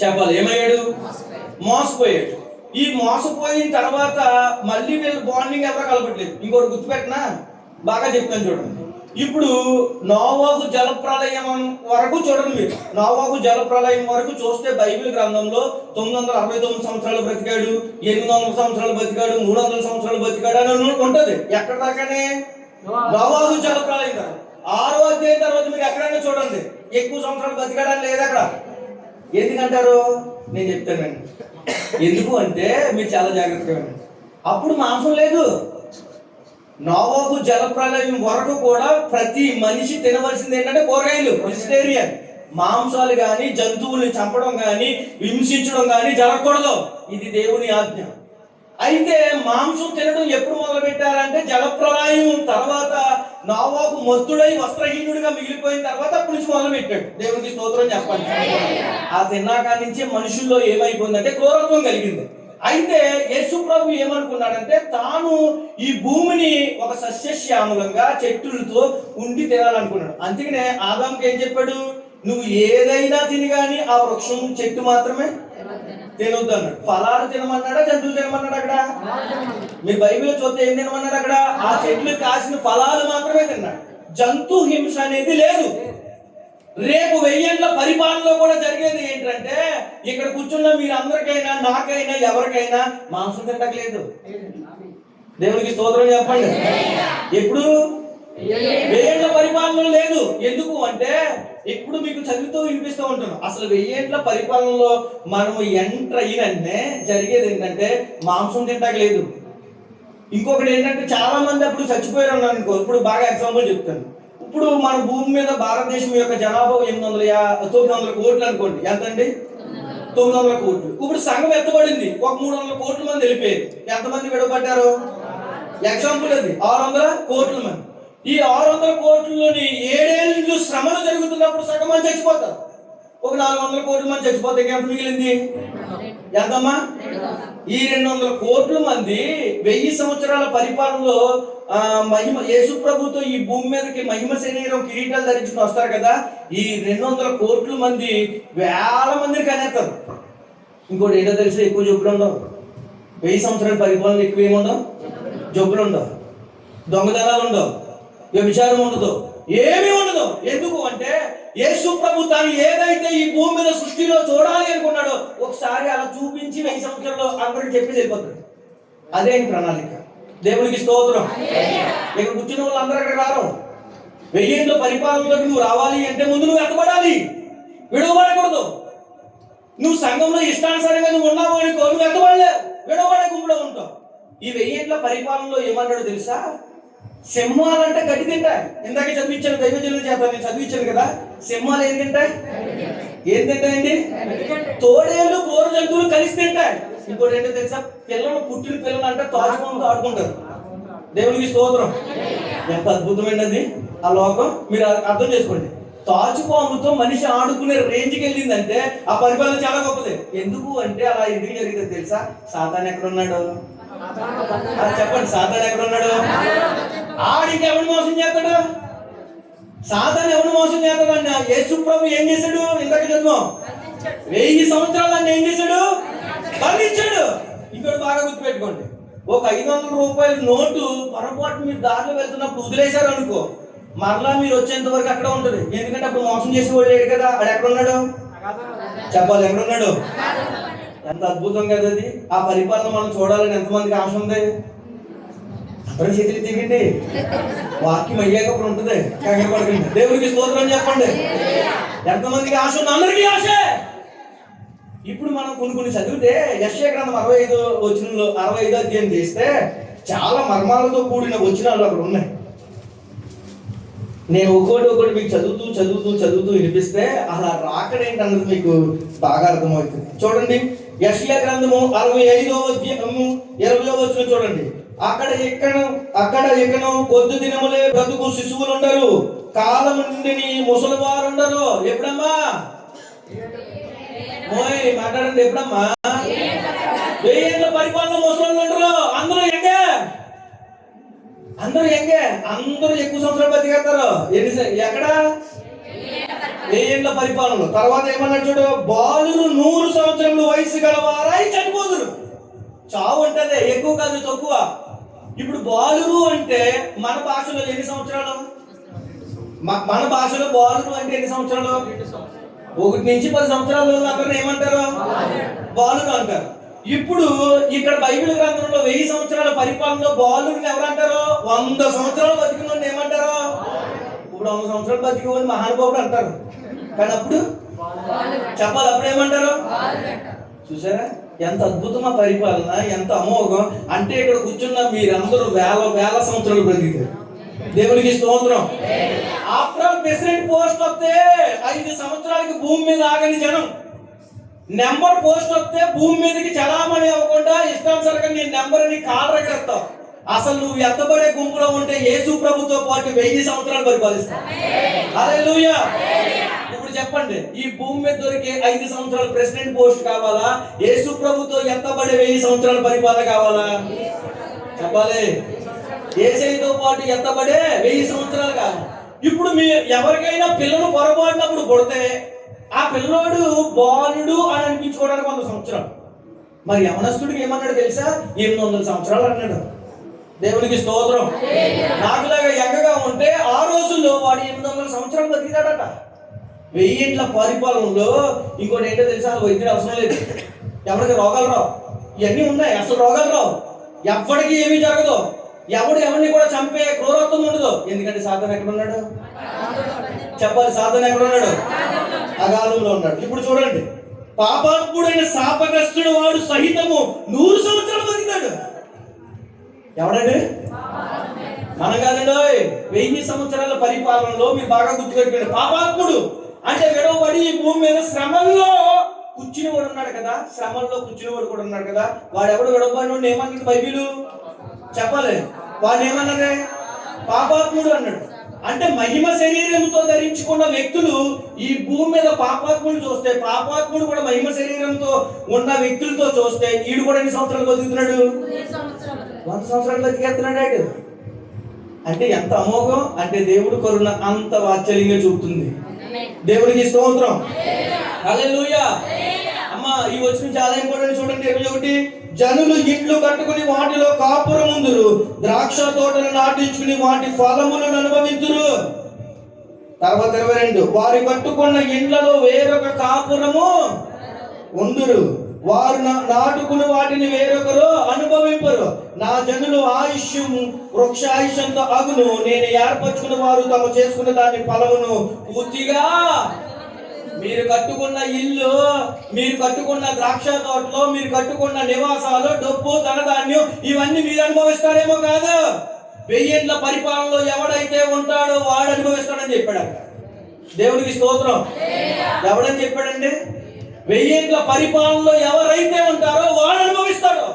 చెప్పాలి? ఏమయ్యాడు? మోసపోయాడు. ఈ మోసపోయిన తర్వాత మళ్ళీ వీళ్ళు బాండింగ్ ఎవరో కలపట్లేదు. ఇంకోటి గుర్తుపెట్టినా బాగా చెప్తాను చూడండి. ఇప్పుడు నోవాహు జలప్రలయం వరకు చూడండి. మీరు నోవాహు జలప్రలయం వరకు చూస్తే బైబిల్ గ్రంథంలో 969 సంవత్సరాలు బ్రతికాడు, 800 సంవత్సరాలు బ్రతికాడు, 300 సంవత్సరాలు బ్రతికాడు అని ఉంటది. ఎక్కడ దాకానే? నోవాహు జలప్రలయం కదా. 6వ అధ్యాయం తర్వాత మీరు ఎక్కడైనా చూడండి ఎక్కువ సంవత్సరాలు బ్రతికాడని లేదు అక్కడ. ఎందుకంటారు? నేను చెప్తానండి. ఎందుకు అంటే మీరు చాలా జాగ్రత్తగా ఉండండి. అప్పుడు మాంసం లేదు. నోవాహు జలప్రలయం వరకు కూడా ప్రతి మనిషి తినవలసింది ఏంటంటే కూరగాయలు, వెజిటేరియన్. మాంసాలు కానీ జంతువుల్ని చంపడం కానీ హింసించడం కానీ జరగకూడదు. ఇది దేవుని ఆజ్ఞ. అయితే మాంసం తినడం ఎప్పుడు మొదలు పెట్టారంటే జలప్రలయం తర్వాత. నోవాహు మత్తుడై వస్త్రహీనుడిగా మిగిలిపోయిన తర్వాత అప్పటి నుంచి మొదలు పెట్టాడు. దేవునికి స్తోత్రం చెప్పండి. ఆ తిన్నాక నుంచి మనుషుల్లో ఏమైపోయిందంటే క్రూరత్వం కలిగింది. అయితే యేసు ప్రభు ఏమనుకున్నాడంటే, తాను ఈ భూమిని ఒక సస్యశ్యామలంగా చెట్టులతో ఉండి తినాలనుకున్నాడు. అందుకనే ఆదాముకి ఏం చెప్పాడు? నువ్వు ఏదైనా తిని కానీ ఆ వృక్షం చెట్టు మాత్రమే తినొద్దు అన్నాడు. ఫలాలు తినమన్నాడా, జంతువులు తినమన్నాడు? అక్కడ మీ బైబిల్ చూస్తే ఏం తినమన్నాడు? అక్కడ ఆ చెట్లు కాసిన ఫలాలు మాత్రమే తిన్నాడు. జంతు హింస అనేది లేదు. రేపు 1000 ఏళ్ల పరిపాలనలో కూడా జరిగేది ఏంటంటే, ఇక్కడ కూర్చున్న మీరందరికైనా నాకైనా ఎవరికైనా మాంసం తినట్లేదు. దేవునికి స్తోత్రం చెప్పండి. ఎప్పుడు 1000 ఏళ్ల పరిపాలనలో లేదు. ఎందుకు అంటే ఇప్పుడు మీకు చదువుతూ వినిపిస్తూ ఉంటాను. అసలు 1000 ఏళ్ల పరిపాలనలో మనము ఎంటర్ అయినంటే జరిగేది ఏంటంటే మాంసం తింటలేదు. ఇంకొకటి ఏంటంటే చాలా మంది అప్పుడు చచ్చిపోయారు అనుకో. ఇప్పుడు బాగా ఎగ్జాంపుల్ చెప్తాను. ఇప్పుడు మన భూమి మీద భారతదేశం యొక్క జనాభా 900 కోట్లు అనుకోండి. ఎంతండి? 900 కోట్లు. ఇప్పుడు సంఘం ఎత్తబడింది, ఒక 300 కోట్ల మంది వెళ్ళిపోయారు. ఎంతమంది విడబడ్డారు? ఎగ్జాంపుల్ అది 600 కోట్ల మంది. ఈ 600 కోట్లలోని 7 ఏళ్ళు శ్రమలు జరుగుతున్నప్పుడు సగం మంది చచ్చిపోతారు. ఒక 400 కోట్ల మంది చచ్చిపోతే ఎంత మిగిలింది? ఎంతమ్మా? ఈ 200 కోట్ల మంది 1000 సంవత్సరాల పరిపాలనలో మహిమ యేసు ప్రభుతో ఈ భూమి మీదకి మహిమ శరీరం కిరీటాలు ధరించుకుని వస్తారు కదా. ఈ 200 కోట్ల మంది వేల మందిని కనేస్తారు. ఇంకోటి ఏంటో తెలిసి ఎక్కువ జబ్బులు ఉండవు. 1000 సంవత్సరాల పరిపాలన ఎక్కువ ఏముండవు, జబ్బులు ఉండవు, దొంగతనాలు ఉండవు, వ్యభిచారం ఉండదు, ఏమీ ఉండదు. ఎందుకు అంటే యేసు ప్రభు తాను ఏదైతే ఈ భూమి మీద సృష్టిలో చూడాలి అనుకున్నాడో ఒకసారి అలా చూపించి 1000 సంవత్సరాల్లో అందరికి చెప్పి వెళ్ళిపోతాడు. అదే ప్రణాళిక. దేవునికి స్తోత్రం. ఇక్కడ కూర్చున్న వాళ్ళందరూ అక్కడ రారు. 1000 ఏళ్ల పరిపాలనలోకి నువ్వు రావాలి అంటే ముందు నువ్వు ఎత్తబడాలి, విడవబడకూడదు. నువ్వు సంఘంలో ఇష్టానుసారంగా నువ్వు ఉన్నావు అనుకో, నువ్వు ఎత్తబడలేవు, విడవబడే గుంపులో ఉంటావు. ఈ 1000 ఏళ్ల పరిపాలనలో ఏమన్నాడు తెలుసా? సింహాలంటే గడ్డి తింటాయి. ఇందాక చదివించాను, దైవజనుల చేత నేను చదివించాను కదా. సింహాలు ఏం తింటాయి? ఏం తింటాయండి? తోడేళ్ళు క్రూర జంతువులు కలిసి తింటాయి. ఇంకోటి ఏంటో తెలుసా? పిల్లలు పుట్టిన పిల్లలు అంటే తాచుకుంటూ ఆడుకుంటారు. దేవునికి స్తోత్రం. ఎంత అద్భుతమైనది అది ఆ లోకం. మీరు అర్థం చేసుకోండి. తాచుపాముతో మనిషి ఆడుకునే రేంజ్కి వెళ్ళిందంటే ఆ పరిపాలన చాలా గొప్పది. ఎందుకు అంటే అలా ఎందుకు జరిగిందో తెలుసా? సాతాను ఎక్కడున్నాడు? చెప్పండి, సాతాను ఎక్కడున్నాడు? ఆడికి ఎవరు మోసం చేస్తాడు? సాతాను ఎవరు మోసం చేస్తాడు అన్న? యేసు ప్రభు ఏం చేశాడు? ఇంతకు చదువు, 1000 సంవత్సరాలు అన్న ఏం చేశాడు? బంధించాడు. ఇంకోటి బాగా గుర్తుపెట్టుకోండి. ఒక 500 రూపాయల నోటు పొరపాటు మీరు దారిలో వెళ్తున్నప్పుడు వదిలేశారు అనుకో, మరలా మీరు వచ్చేంత వరకు అక్కడ ఉంటుంది. ఎందుకంటే అప్పుడు మోసం చేసి లేడు కదా. ఆడు ఎక్కడున్నాడు? చెప్పాలి, ఎక్కడున్నాడు? ఎంత అద్భుతం కదా అది. ఆ పరిపాలన మనం చూడాలని ఎంతమందికి ఆశ ఉంది? అందరూ చేతులు తిరిగిండి. వాక్యం అయ్యాక అప్పుడు ఉంటుంది. కంగారు పడకండి. దేవుడికి స్తోత్రం చెప్పండి. ఎంతమందికి ఆశ ఉంది? అందరికీ ఆశే. ఇప్పుడు మనం కొన్ని చదివితే యెషయా గ్రంథం 65 అధ్యాయం చేస్తే చాలా మర్మాలతో కూడిన వచనాలు అక్కడ ఉన్నాయి. నేను ఒక్కోటి మీకు చదువుతూ వినిపిస్తే అలా రాకడేంటన్నది మీకు బాగా అర్థమవుతుంది. చూడండి, యెషయా గ్రంథము 65వ అధ్యాయము 20వ వచనం చూడండి. అక్కడ ఎక్కను కొద్ది దినములే బ్రతుకు శిశువులు ఉండరు, కాలం నుండి ముసలి వారు ఉండరు. ఎప్పుడమ్మా? మాట్లాడండి. ఎప్పుడమ్మా? 1000 ఏళ్ళ పరిపాలన ముసలి ఉండరు. అందరూ ఎంగే అందరూ ఎక్కువ సంవత్సరాలు బతికేస్తారు. ఎక్కడ? 1000 ఏళ్ళ పరిపాలనలో. తర్వాత ఏమన్నాడు చూడు, బాలురు 100 సంవత్సరముల వయసు గలవారై చనిపోదురు. చావు ఉంటదే, ఎక్కువ కాదు తక్కువ. ఇప్పుడు బాలురు అంటే మన భాషలో ఎన్ని సంవత్సరాలు? మన భాషలో బాలురు అంటే ఎన్ని సంవత్సరాలు? 1 నుంచి 10 సంవత్సరాలు అక్కడ ఏమంటారు? బాలురు అంటారు. ఇప్పుడు ఇక్కడ బైబిల్ గ్రంథంలో 1000 సంవత్సరాల పరిపాలనలో బాలురుని ఎవరంటారు? 100 సంవత్సరాలు బతికిన ఏమంటారు? ఇప్పుడు 100 సంవత్సరాలు బతికి మహానుభావుడు అంటారు. కానీ అప్పుడు చెప్పాలి, అప్పుడు ఏమంటారు? చూసారా ఎంత అద్భుతమా పరిపాలన, ఎంత అమోఘం. అంటే ఇక్కడ కూర్చున్న మీరందరూ వేల సంవత్సరాలు బ్రతికారు. దేవునికి స్తోత్రం. ఆఫ్టర్ ప్రెసిడెంట్ పోస్ట్ వస్తే 5 సంవత్సరాలకి భూమి మీద ఆగని జనం, నెంబర్ పోస్ట్ వస్తే భూమి మీదకి చలామణి అవ్వకుండా ఇష్టానుసారంగా నీ నెంబర్ ని కాలరెగరేస్తావు. అసలు నువ్వు ఎత్తబడే గుంపులో ఉంటే యేసు ప్రభుతో పాటు 1000 సంవత్సరాలు పరిపాలిస్తావు. హల్లెలూయా. ఇప్పుడు చెప్పండి, ఈ భూమి మీద దొరికే 5 సంవత్సరాల ప్రెసిడెంట్ పోస్ట్ కావాలా? యేసు ప్రభుతో ఎత్తబడే 1000 సంవత్సరాల పరిపాలన కావాలా? చెప్పాలి. యేసయ్యతో పాటు ఎత్తబడే 1000 సంవత్సరాలు కాదు. ఇప్పుడు మీ ఎవరికైనా పిల్లలు పొరపాటునప్పుడు పుడితే ఆ పిల్లోడు బాలుడు అని అనిపించుకోవడానికి 100 సంవత్సరాలు. మరి యవనస్తుడికి ఏమన్నాడు తెలుసా? 800 సంవత్సరాలు అన్నాడు. దేవునికి స్తోత్రం. నాకులాగా ఎంగగా ఉంటే ఆ రోజుల్లో వాడు 800 సంవత్సరాలు బతికినాడట. 1000 ఏళ్ల పరిపాలనలో ఇంకోటి ఏంటో తెలుసా? వైద్యులు అవసరం లేదు, ఎవరికి రోగాలు రావు. ఇవన్నీ ఉన్నాయి, అసలు రోగాలు రావు, ఎవరికి ఏమీ జరగదు, ఎవరిని కూడా చంపే క్రూరత్వం ఉండదు. ఎందుకంటే సాతాను ఎక్కడున్నాడు? చెప్పాలి, సాతాను ఎక్కడున్నాడు? అగాధంలో ఉన్నాడు. ఇప్పుడు చూడండి, పాపాత్ముడైన శాపగ్రస్తుడు వాడు సహితము 100 సంవత్సరాలు బతికాడు. ఎవడండి? మనం కాదండి. 1000 సంవత్సరాల పరిపాలనలో మీరు బాగా గుర్తుపెట్టుకోండి. పాపాత్ముడు అంటే విడవబడి ఈ భూమి మీద శ్రమల్లో కూర్చునివాడు ఉన్నాడు కదా, శ్రమల్లో కూర్చునివాడు కూడా ఉన్నాడు కదా. వాడు ఎవడు విడవబడి ఏమన్నాడు బైబిలు? చెప్పాలి, వాడు ఏమన్నదే? పాపాత్ముడు అన్నాడు. అంటే మహిమ శరీరంతో ధరించుకున్న వ్యక్తులు ఈ భూమి మీద పాపాత్ముడు చూస్తే, పాపాత్ముడు కూడా మహిమ శరీరంతో ఉన్న వ్యక్తులతో చూస్తే వీడు కూడా ఎన్ని సంవత్సరాలు బతుకుతున్నాడు? 100 సంవత్సరాలు బతికేస్తున్నాడు. అంటే ఎంత అమోఘం అంటే దేవుడు కరుణ అంత వాత్సల్యంగా చూపుతుంది. దేవుడికి స్తోత్రం. హల్లెలూయా. అమ్మా, ఈ వచ్చిన చాలా ఇంపార్టెంట్. చూడండి 21, జనులు ఇండ్లు కట్టుకుని వాటిలో కాపురం ఉందురు, ద్రాక్ష తోటలు నాటించుకుని వాటి ఫలములను అనుభవించురు. తర్వాత 22, వారి కట్టుకున్న ఇండ్లలో వేరొక కాపురము ఉందురు, వారు నాటుకుని వాటిని వేరొకరు అనుభవింపరు. నా జనులు ఆయుష్యము వృక్షాయుష్యంతో అగును, నేను ఏర్పరచుకున్న వారు తమ చేసుకున్న దాని ఫలమును పూర్తిగా. మీరు కట్టుకున్న ఇల్లు, మీరు కట్టుకున్న ద్రాక్ష తోటలో, మీరు కట్టుకున్న నివాసాలు, డబ్బు, ధనధాన్యం ఇవన్నీ మీరు అనుభవిస్తారేమో కాదు. 1000 ఏళ్ల పరిపాలనలో ఎవడైతే ఉంటాడో వాడు అనుభవిస్తాడని చెప్పాడు. దేవునికి స్తోత్రం. ఎవడని చెప్పాడండి? 1000 ఏండ్ల పరిపాలనలో ఎవరైతే ఉంటారో వాడు అనుభవిస్తాడు.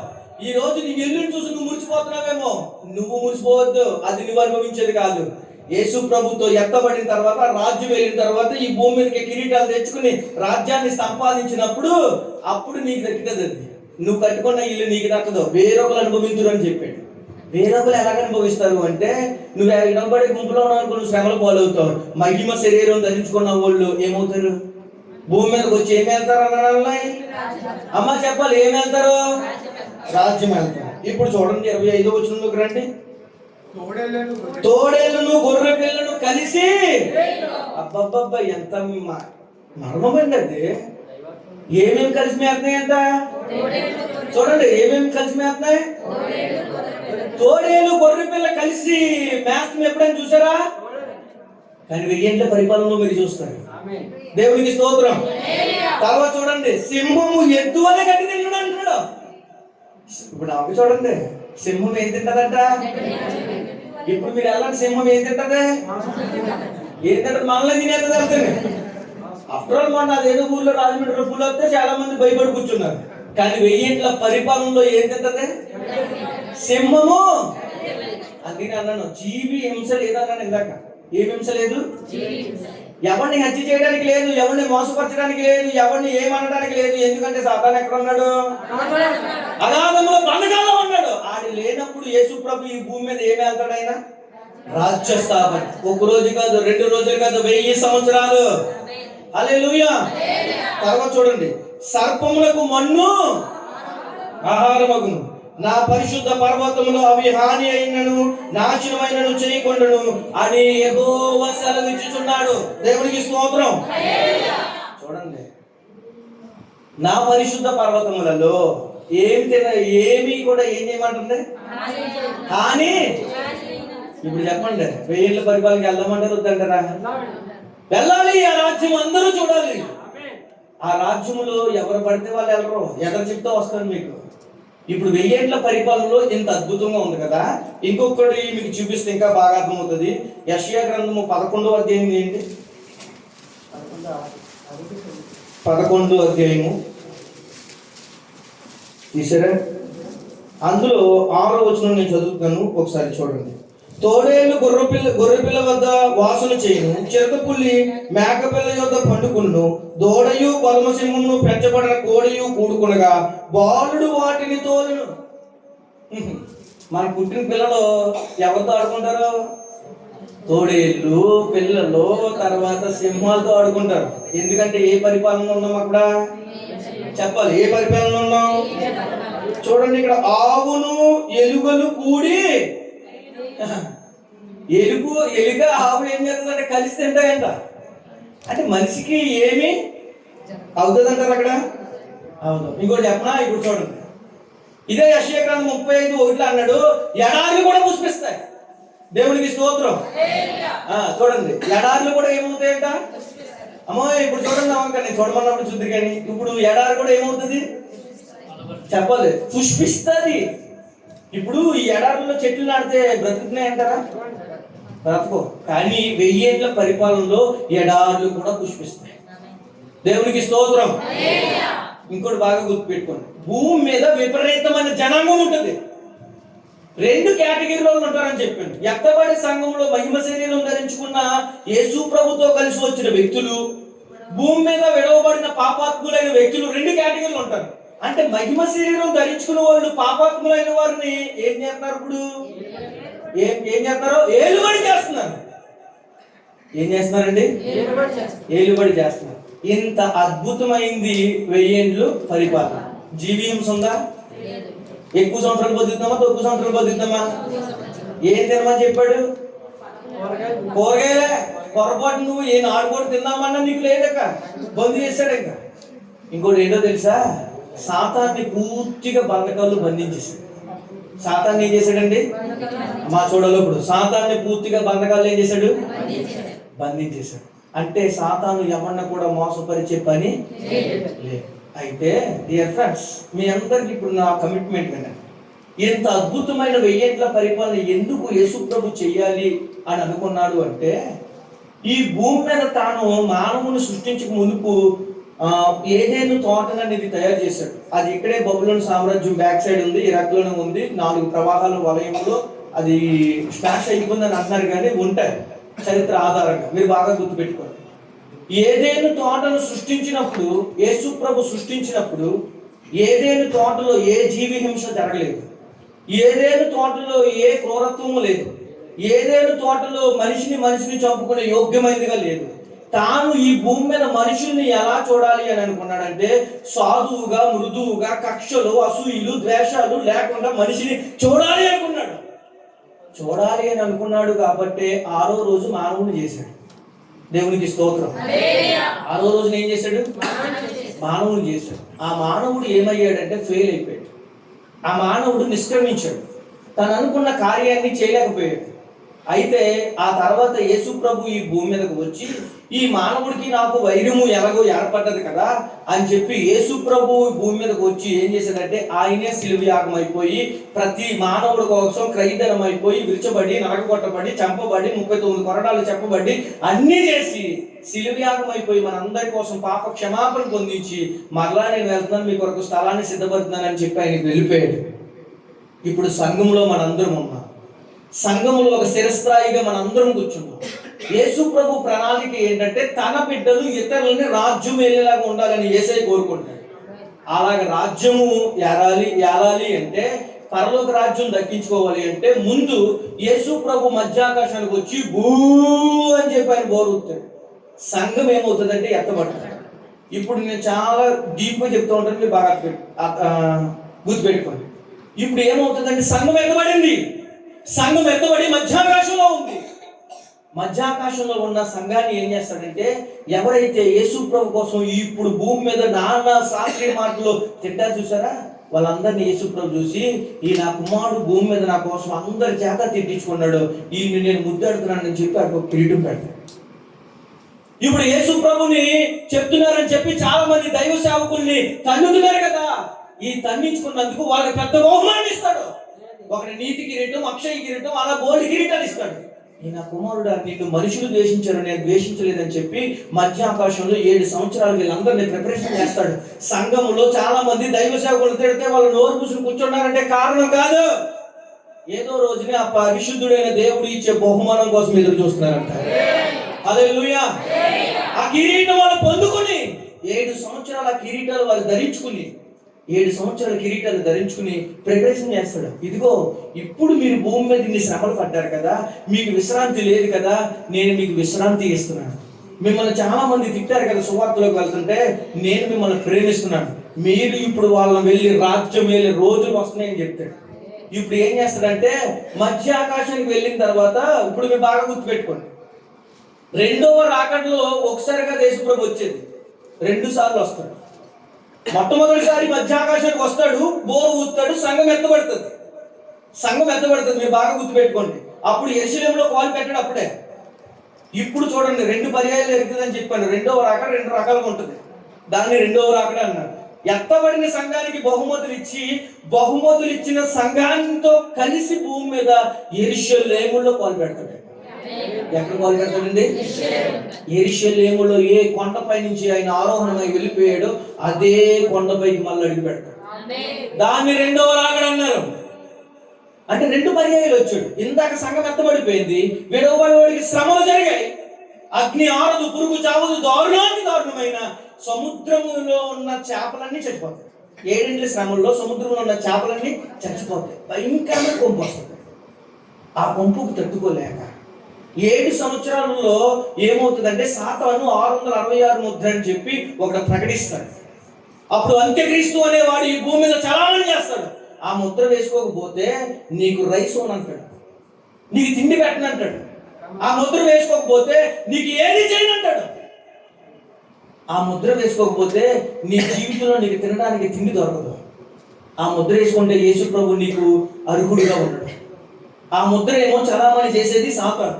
ఈ రోజు నీ ఎల్లుని చూసి నువ్వు మురిసిపోతున్నావేమో, నువ్వు మురిసిపోవద్దు. అది నువ్వు అనుభవించేది కాదు. యేసు ప్రభుతో ఎత్తబడిన తర్వాత, రాజ్యం వెళ్ళిన తర్వాత, ఈ భూమి మీదకి కిరీటాలు తెచ్చుకుని రాజ్యాన్ని సంపాదించినప్పుడు అప్పుడు నీకు దక్కుతుంది. అది నువ్వు కట్టుకున్న ఇల్లు నీకు దక్కదు, వేరొకరు అనుభవించురు అని చెప్పాడు. వేరొకరు ఎలాగ అనుభవిస్తారు అంటే, నువ్వు ఎడబడి గుంపులో ఉన్నావు, నువ్వు శ్రమలు పాలవుతావు. మహిమ శరీరం ధరించుకున్న వాళ్ళు ఏమవుతారు? భూమి మీదకి వచ్చి ఏమి వెళ్తారు అన్నాయి అమ్మ, చెప్పాలి, ఏమి వెళ్తారు? రాజ్యం వెళ్తారు. ఇప్పుడు చూడండి 25వ వచనంలోకి రండి. తోడేళ్ళను గొర్రె పిల్లను కలిసి, అబ్బబ్బబ్బా ఎంత మర్మమండి అది. ఏమేమి కలిసి మేస్తున్నాయంట చూడండి. ఏమేమి కలిసి మేస్తున్నాయి? తోడేలు గొర్రె పిల్ల కలిసి మేస్తం ఎప్పుడైనా చూసారా? కానీ 1000 ఏండ్ల పరిపాలనలో మీరు చూస్తారు. దేవునికి స్తోత్రం. తర్వాత చూడండి, సింహము ఎద్దు వలె గడ్డి తింటాడు అంటున్నాడు. ఇప్పుడు అవి చూడండి, సింహం ఏం తింటదంట? ఇప్పుడు మీరు వెళ్ళండి, సింహం ఏం తింటది? ఏం తింటది? మనల్ని తినేది వెళ్తుంది. ఆఫ్టర్ ఆల్ మొన్న అదేదో ఊర్లో రాజమండ్రి ఫుల్ వస్తే చాలా మంది భయపడి కూర్చున్నారు. కానీ 1000 ఏండ్ల పరిపాలనలో ఏం తింటది? సింహము. అందుకని అన్నాను, జీవి హింస లేదన్నాను ఇందాక. ఏం హింస లేదు? ఎవరిని హత్య చేయడానికి లేదు, ఎవరిని మోసపరచడానికి లేదు, ఎవరిని ఏమనడానికి లేదు. ఎందుకంటే సాతాను ఎక్కడ ఉన్నాడు? అగాధంలో బంధకాల్లో ఉన్నాడు. ఆడి లేనప్పుడు యేసు ప్రభు ఈ భూమి మీద ఏమి వెళ్తాడు? ఆయన రాజ్య స్థాపన. 1 రోజు కాదు, 2 రోజులు కాదు, 1000 సంవత్సరాలు. హల్లెలూయా. తర్వాత చూడండి, సర్పములకు మన్ను ఆహారమగును, నా పరిశుద్ధ పర్వతములో అవి హాని అయినను నాశనమైనను చేయకుండాను అని యెహోవా సెలవిచ్చుచున్నాడు. దేవునికి స్తోత్రం. చూడండి, నా పరిశుద్ధ పర్వతములలో ఏమి కూడా ఏం చేయమంటుంది? హాని. ఇప్పుడు చెప్పండి, 1000 ఏళ్ల పరిపాలనకి వెళ్దామంటారు, వద్దంటారా? వెళ్ళాలి. ఆ రాజ్యం అందరూ చూడాలి. ఆ రాజ్యములో ఎవరు పడితే వాళ్ళు వెళ్ళరు, ఎదురు చెప్తే వస్తారు మీకు. ఇప్పుడు 1000 ఏండ్ల పరిపాలనలో ఇంత అద్భుతంగా ఉంది కదా. ఇంకొకటి మీకు చూపిస్తే ఇంకా బాగా అర్థమవుతుంది. యెషయా గ్రంథము 11వ అధ్యాయం ఏంటి? 11వ అధ్యాయము తీసారా? అందులో 6వ వచనం నేను చదువుతాను, ఒకసారి చూడండి. తోడేళ్ళు గొర్రె పిల్ల వద్ద వాసన చేయను, చిరకపుల్లి మేకపిల్ల యొద్ద పండుకును, దూడయు కొలమసింహమును పెంచబడిన కోడియు కూడుకునగా బాలుడు వాటిని తోలును. మన పుట్టిన పిల్లలు ఎవరితో ఆడుకుంటారు? తోడేళ్ళు, పిల్లలు, తర్వాత సింహాలతో ఆడుకుంటారు. ఎందుకంటే ఏ పరిపాలన ఉన్నాం అక్కడ? చెప్పాలి, ఏ పరిపాలన ఉన్నాం? చూడండి, ఇక్కడ ఆవును ఎలుకలు కూడి, ఎలుక ఆవు ఏం చేస్తుందంటే కలిసి తింటాయంట. అంటే మనిషికి ఏమి అవుతుంది అంటారు అక్కడ? అవును. ఇంకోటి చెప్పనా? ఇప్పుడు చూడండి, ఇదే యెషయా గ్రంథం 35:1 అన్నాడు, ఎడారులు కూడా పుష్పిస్తాయి. దేవునికి స్తోత్రం. చూడండి, ఎడారులు కూడా ఏమవుతాయంట? అమ్మో ఇప్పుడు చూడండి, నేను చూడమన్నప్పుడు చూద్దరు. కానీ ఇప్పుడు ఎడారి కూడా ఏమవుతుంది? చెప్పాలి, పుష్పిస్తుంది. ఇప్పుడు ఈ ఎడారుల్లో చెట్లు నాటితే బ్రతుకుతున్నాయి అంటారా? బ్రతుకో. కానీ 1000 ఏండ్ల పరిపాలనలో ఎడారులు కూడా పుష్పిస్తాయి. దేవునికి స్తోత్రం. ఇంకోటి బాగా గుర్తుపెట్టుకోండి, భూమి మీద విపరీతమైన జనాంగం ఉంటుంది. 2 కేటగిరీలో ఉంటారని చెప్పాను. ఎత్తబడి సంఘంలో మహిమ శరీరం ధరించుకున్న యేసు ప్రభుతో కలిసి వచ్చిన వ్యక్తులు, భూమి మీద విడవబడిన పాపాత్ములైన వ్యక్తులు 2 కేటగిరీలు ఉంటారు. అంటే మహిమ శరీరం ధరించుకున్న వాళ్ళు పాపాత్ములైన వారిని ఏం చేస్తారు? ఇప్పుడు ఏం చేస్తారు? ఏలుబడి చేస్తున్నారు. ఏం చేస్తున్నారండి? ఏలుబడి చేస్తున్నారు. ఇంత అద్భుతమైంది 1000 ఏండ్లు పరిపాలన. జీవిహింస ఉందా? ఎక్కువ సంవత్సరాలు బతుకుతామా, తక్కువ సంవత్సరాలు బతుకుతామా? ఏం తినమని చెప్పాడు? కూరగాయలే. పొరపాటు నువ్వు ఏ నాడు కూడా తిన్నామన్నా నీకు లేదక్క, బంద్ చేశాడు. ఇంకా ఇంకోటి ఏంటో తెలుసా? సాతాన్ని పూర్తిగా బంధకాల్లో బంధించేశాడు. సాతాన్ని ఏం చేశాడండి? మా చూడాలి, ఇప్పుడు సాతాన్ని పూర్తిగా బంధకాల్లో ఏం చేశాడు? బంధించేశాడు. అంటే సాతాను ఎవరిని కూడా మోసపరిచే పని లేదు. అయితే డియర్ ఫ్రెండ్స్, మీ అందరికి ఇప్పుడు నా కమిట్మెంట్ వినండి. ఇంత అద్భుతమైన 1000 ఏండ్ల పరిపాలన ఎందుకు యేసు ప్రభు చెయ్యాలి అని అనుకున్నాడు అంటే, ఈ భూమి మీద తాను మానవుని సృష్టించక మునుపు ఏదేను తోటను అనేది తయారు చేశాడు. అది ఇక్కడే బబులోను సామ్రాజ్యం బ్యాక్ సైడ్ ఉంది, ఇరాక్లోనే ఉంది. 4 ప్రవాహాల వలయంలో అది స్మాష్ అయిపోయిందని అంటున్నారు, కానీ ఉంటాయి చరిత్ర ఆధారంగా, మీరు బాగా గుర్తుపెట్టుకోండి. ఏదేను తోటను సృష్టించినప్పుడు, యేసు ప్రభు సృష్టించినప్పుడు ఏదేను తోటలో ఏ జీవి హింస జరగలేదు, ఏదేను తోటలో ఏ క్రూరత్వము లేదు, ఏదేను తోటలో మనిషిని చంపుకునే యోగ్యమైనదిగా లేదు. తాను ఈ భూమి మీద మనుషుల్ని ఎలా చూడాలి అని అనుకున్నాడంటే, సాధువుగా, మృదువుగా, కక్షలు, అసూయలు, ద్వేషాలు లేకుండా మనిషిని చూడాలి అనుకున్నాడు. చూడాలి అని అనుకున్నాడు కాబట్టి 6వ రోజు మానవుని చేశాడు. దేవునికి స్తోత్రం. 6వ రోజున ఏం చేశాడు? మానవుని చేశాడు. ఆ మానవుడు ఏమయ్యాడంటే ఫెయిల్ అయిపోయాడు. ఆ మానవుడు నిష్క్రమించాడు, తను అనుకున్న కార్యాన్ని చేయలేకపోయాడు. అయితే ఆ తర్వాత యేసు ప్రభు ఈ భూమి మీదకు వచ్చి, ఈ మానవుడికి నాకు వైరము ఎలాగో ఏర్పడ్డది కదా అని చెప్పి యేసు ప్రభు భూమి మీదకు వచ్చి ఏం చేశాడంటే, ఆయనే శిలువయాగం అయిపోయి, ప్రతి మానవుడి కోసం క్రయధనం అయిపోయి, విరచబడి, నరకగొట్టబడి, చంపబడి, 39 కొరడాలు చెప్పబడి, అన్నీ చేసి శిలువయాగం అయిపోయి మనందరి కోసం పాప క్షమాపణ పొందించి, మరలా నేను వెళ్తున్నాను, మీ కొరకు స్థలాన్ని సిద్ధపడుతున్నానని చెప్పి ఆయనకి వెళ్ళిపోయాడు. ఇప్పుడు సంఘంలో మనందరం ఉన్నాం. సంఘంలో ఒక స్థిరస్థాయిగా మనందరం కూర్చున్నాం. యేసు ప్రభు ప్రణాళిక ఏంటంటే, తన బిడ్డలు ఇతరులని రాజ్యం వెళ్ళేలాగా ఉండాలని యేసయ్య కోరుకుంటాడు. అలాగ రాజ్యము ఏలాలి అంటే, పరలోక రాజ్యం దక్కించుకోవాలి అంటే, ముందు యేసు ప్రభు మధ్యాకాశానికి వచ్చి భూ అని చెప్పి ఆయన బోరుతాడు. సంఘం ఏమవుతుందంటే ఎత్తబడతాడు. ఇప్పుడు నేను చాలా డీప్గా చెప్తూ ఉంటాను, మీరు బాగా గుర్తుపెట్టుకోండి. ఇప్పుడు ఏమవుతుందంటే, సంఘం ఎత్తబడింది. సంఘం ఎత్తబడి మధ్యాకాశంలో ఉంది. మధ్యాకాశంలో ఉన్న సంఘాన్ని ఏం చేస్తాడంటే, ఎవరైతే యేసు ప్రభు కోసం ఇప్పుడు భూమి మీద నానా శాస్త్రీయ మాటలు తింటారు చూసారా, వాళ్ళందరినీ యేసు ప్రభు చూసి, ఈ నా కుమారుడు భూమి మీద నా కోసం అందరి చేత తిట్టించుకున్నాడు, ఈయన్ని నేను ముద్దాడుతున్నానని చెప్పి అక్కడ కిరీటం పెడతాడు. ఇప్పుడు యేసు ప్రభుని చెప్తున్నారని చెప్పి చాలా మంది దైవ సేవకుల్ని తన్నుతున్నారు కదా, ఈ తన్నించుకున్నందుకు వాళ్ళకి పెద్ద బహుమానం ఇస్తాడు. ఒకరి నీతి కిరీటం, అక్షయ కిరీటం, అలా బోల్డ్ కిరీటాలు ఇస్తాడు. నా కుమారుడు నిన్ను మనుషులు ద్వేషించారు, నేను ద్వేషించలేదని చెప్పి మధ్యాకాశంలో 7 సంవత్సరాలు వీళ్ళందరినీ ప్రిపరేషన్ చేస్తాడు. సంఘంలో చాలా మంది దైవ సేవకులు తిడితే వాళ్ళు నోరు పూసుకుని కూర్చున్నారంటే కారణం కాదు, ఏదో రోజునే ఆ పరిశుద్ధుడైన దేవుడు ఇచ్చే బహుమానం కోసం ఎదురు చూస్తున్నారంట. హల్లెలూయా. ఆ కిరీటం వాళ్ళు పొందుకుని 7 సంవత్సరాల కిరీటాలు వాళ్ళు ధరించుకుని, 7 సంవత్సరాల కిరీటాలు ధరించుకుని ప్రిపరేషన్ చేస్తాడు. ఇదిగో ఇప్పుడు మీరు భూమి మీద ఇన్ని శ్రమలు పడ్డారు కదా, మీకు విశ్రాంతి లేదు కదా, నేను మీకు విశ్రాంతి ఇస్తున్నాను. మిమ్మల్ని చాలా మంది తిట్టారు కదా సువార్తలోకి వెళ్తుంటే, నేను మిమ్మల్ని ప్రేమిస్తున్నాను, మీరు ఇప్పుడు వాళ్ళని వెళ్ళి రాజ్యం వెళ్ళే రోజులు వస్తున్నాయని చెప్తాడు. ఇప్పుడు ఏం చేస్తాడంటే, మధ్య ఆకాశానికి వెళ్ళిన తర్వాత, ఇప్పుడు మీరు బాగా గుర్తుపెట్టుకోండి, 2వ రాకడలో ఒకసారిగా యేసుప్రభు వచ్చేది, 2 సార్లు వస్తాడు. మొట్టమొదటిసారి మధ్యాకాశానికి వస్తాడు, బోరు ఊతాడు, సంఘం ఎత్తబడుతుంది. మీరు బాగా గుర్తుపెట్టుకోండి. అప్పుడు యెరూషలేములో కాలు పెట్టాడు అప్పుడే. ఇప్పుడు చూడండి, 2 పర్యాయాలు ఎరుగుతుందని చెప్పాను. 2వ రాకడ 2 రకాలుగా ఉంటుంది, దాన్ని 2వ రాకడ అన్నారు. ఎత్తబడిన సంఘానికి బహుమతులు ఇచ్చిన సంఘానితో కలిసి భూమి మీద యెరూషలేములో కాలు పెడతాడు. ఎక్కడ కాలు పెడతాడండి? యెరూషలేములో ఏ కొండపై నుంచి ఆయన ఆరోహణమై వెళ్ళిపోయాడో అదే కొండపైకి మళ్ళీ అడుగు పెడతాడు. దాన్ని 2వ రాకడ అన్నారు. అంటే 2 పర్యాయాలు వచ్చాడు. ఇందాక సంఘం ఎత్తబడిపోయింది, విడవబడివాడికి శ్రమలు జరిగాయి, అగ్ని ఆరదు, పురుగు చావదు, దారుణమైన సముద్రములో ఉన్న చేపలన్నీ చచ్చిపోతాయి. 7 శ్రమల్లో సముద్రంలో ఉన్న చేపలన్నీ చచ్చిపోతాయి. భయంకరమైన కొంపు వస్తుంది. ఆ కొంపుకు తట్టుకోలేక 7 సంవత్సరాలలో ఏమవుతుందంటే, సాతాను 666 ముద్ర అని చెప్పి ఒకటి ప్రకటిస్తాడు. అప్పుడు అంత్యక్రీస్తు అనేవాడు ఈ భూమి మీద చలామణి చేస్తాడు. ఆ ముద్ర వేసుకోకపోతే నీకు రైస్ అంటాడు, నీకు తిండి పెట్టనంటాడు. ఆ ముద్ర వేసుకోకపోతే నీకు ఏది చేయనంటాడు. ఆ ముద్ర వేసుకోకపోతే నీ జీవితంలో నీకు తినడానికి తిండి దొరకదు. ఆ ముద్ర వేసుకుంటే యేసు ప్రభు నీకు అర్హుడిగా ఉండడు. ఆ ముద్ర ఏమో చలామణి చేసేది సాతాను.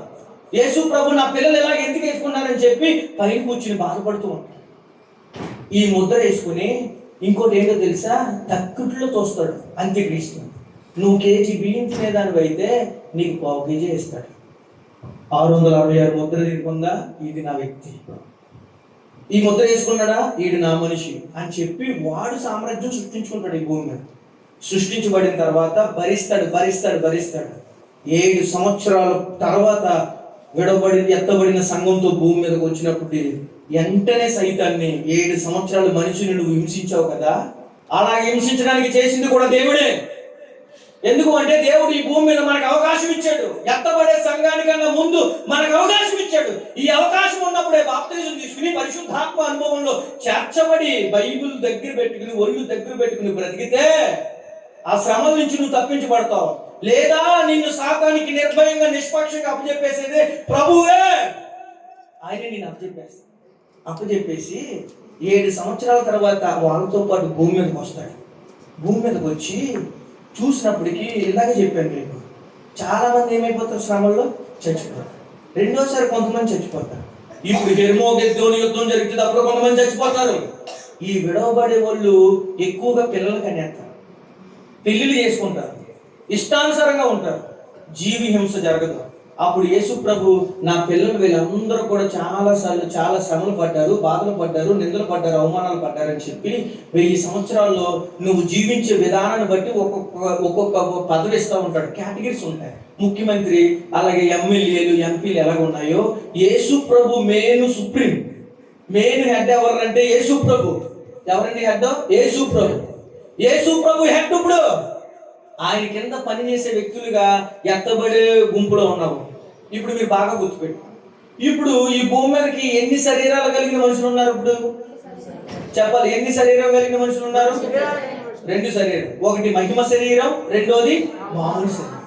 యేసు ప్రభు నా పిల్లలు ఎలాగ ఎందుకు వేసుకున్నారని చెప్పి పైన కూర్చుని బాధపడుతూ ఉంటాడు. ఈ ముద్ర వేసుకుని ఇంకోటి ఏంటో తెలుసా, తక్కుట్లో తోస్తాడు అంత్యక్రీస్తు. నువ్వు కేజీ బియ్యం తినేదానివి అయితే నీకు 1/4 కేజీ ఇస్తాడు. 666 ముద్ర తీసుకుందా, ఇది నా వ్యక్తి, ఈ ముద్ర వేసుకున్నాడా, ఈడు నా మనిషి అని చెప్పి వాడు సామ్రాజ్యం సృష్టించుకుంటాడు ఈ భూమి మీద. సృష్టించబడిన తర్వాత భరిస్తాడు 7 సంవత్సరాల తర్వాత ఎత్తబడిన సంఘంతో భూమి మీదకి వచ్చినప్పుడు వెంటనే సైతాన్ని 7 సంవత్సరాలు మనిషిని నువ్వు హింసించావు కదా, అలా హింసించడానికి చేసింది కూడా దేవుడే. ఎందుకు అంటే దేవుడు ఈ భూమి మీద మనకు అవకాశం ఇచ్చాడు. ఎత్తబడే సంఘానికన్నా ముందు మనకు అవకాశం ఇచ్చాడు. ఈ అవకాశం ఉన్నప్పుడే బాప్తిజం తీసుకుని పరిశుద్ధాత్మ అనుభవంలో చేర్చబడి బైబిల్ దగ్గర పెట్టుకుని ఒళ్ళు దగ్గర పెట్టుకుని బ్రతికితే ఆ శ్రమల నుంచి నువ్వు తప్పించబడతావు. లేదా నిన్ను సాతానికి నిర్భయంగా నిష్పక్షంగా అప్పచెప్పేసేదే ప్రభువే, ఆయన నేను అప్పచెప్పేసి 7 సంవత్సరాల తర్వాత వాళ్ళతో పాటు భూమి మీదకి వస్తాడు. భూమి మీదకి వచ్చి చూసినప్పటికీ ఇలాగే చెప్పాను మీకు, చాలా మంది ఏమైపోతారు, శ్రమల్లో చచ్చిపోతారు. రెండోసారి కొంతమంది చచ్చిపోతారు. ఇప్పుడు హెర్మోగెద్దోని యుద్ధం జరుగుతుంది, అప్పుడు కొంతమంది చచ్చిపోతారు. ఈ విడవబడే వాళ్ళు ఎక్కువగా పిల్లలు కనేస్తారు, పెళ్లిళ్ళు చేసుకుంటారు, ఇష్టానుసారంగా ఉంటారు, జీవి హింస జరగదు. అప్పుడు యేసు ప్రభు నా పిల్లలు వీళ్ళందరూ కూడా చాలా శ్రమలు పడ్డారు, బాధలు పడ్డారు, నిందలు పడ్డారు, అవమానాలు పడ్డారని చెప్పి 1000 సంవత్సరాల్లో నువ్వు జీవించే విధానాన్ని బట్టి ఒక్కొక్క పదవి ఇస్తూ ఉంటాడు. కేటగిరీస్ ఉంటాయి. ముఖ్యమంత్రి, అలాగే ఎమ్మెల్యేలు, ఎంపీలు ఎలాగ ఉన్నాయో యేసు ప్రభు సుప్రీం మెయిన్ హెడ్ ఎవరంటే యేసు ప్రభు. ఎవరండి హెడ్? యేసు ప్రభు హెడ్. ఇప్పుడు ఆయన కింద పనిచేసే వ్యక్తులుగా ఎత్తబడే గుంపులో ఉన్నాము. ఇప్పుడు మీరు బాగా గుర్తుపెట్టు, ఇప్పుడు ఈ భూమి మీదకి ఎన్ని శరీరాలు కలిగిన మనుషులు ఉన్నారు? ఇప్పుడు చెప్పాలి, ఎన్ని శరీరం కలిగిన మనుషులు ఉన్నారు? 2 శరీరం. ఒకటి మహిమ శరీరం, రెండోది మామూలు శరీరం.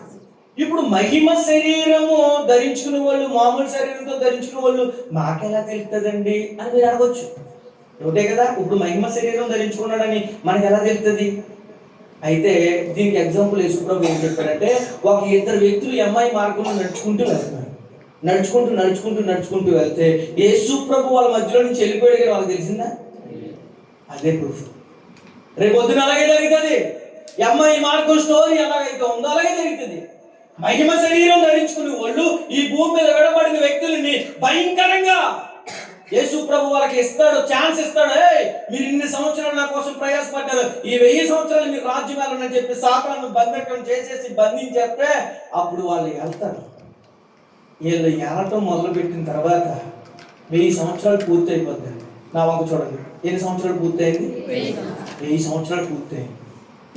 ఇప్పుడు మహిమ శరీరము ధరించుకునే వాళ్ళు మామూలు శరీరంతో ధరించుకునే వాళ్ళు మాకెలా తెలుస్తుందండి అని మీరు అడగొచ్చు. ఒకటే కదా, ఇప్పుడు మహిమ శరీరం ధరించుకున్నాడని మనకు ఎలా తెలుస్తుంది? అయితే దీనికి ఎగ్జాంపుల్ యేసుప్రభు ఏం చెప్పారంటే, ఒక 2 వ్యక్తులు ఎంఐ మార్గంలో నడుచుకుంటూ వెళ్తే యేసుప్రభు వాళ్ళ మధ్యలో నుంచి వెళ్ళిపోయాడు కానీ వాళ్ళకి తెలిసిందా? అదే ప్రూఫ్. రేపు పొద్దున అలాగే జరుగుతుంది. ఎంఐ మార్గం స్టోరీ ఎలాగైతే ఉందో అలాగే జరుగుతుంది. మహిమ శరీరం ధరించుకునే వాళ్ళు ఈ భూమి మీద విడబడిన వ్యక్తులని భయంకరంగా యేసు ప్రభు వాళ్ళకి ఇస్తాడు, ఛాన్స్ ఇస్తాడు. మీరు ఇన్ని సంవత్సరాలు నా కోసం ప్రయాసపడ్డారు, ఈ 1000 సంవత్సరాలు మీరు రాజ్యం వెళ్ళని చెప్పి సాతాను బంధకం చేసేసి బంధించేస్తే అప్పుడు వాళ్ళు వెళ్తారు. వీళ్ళు ఏలటం మొదలుపెట్టిన తర్వాత 1000 సంవత్సరాలు పూర్తి అయిపోతుంది. నా వంక చూడండి, ఎన్ని సంవత్సరాలు పూర్తయింది? 1000 సంవత్సరాలు పూర్తయింది.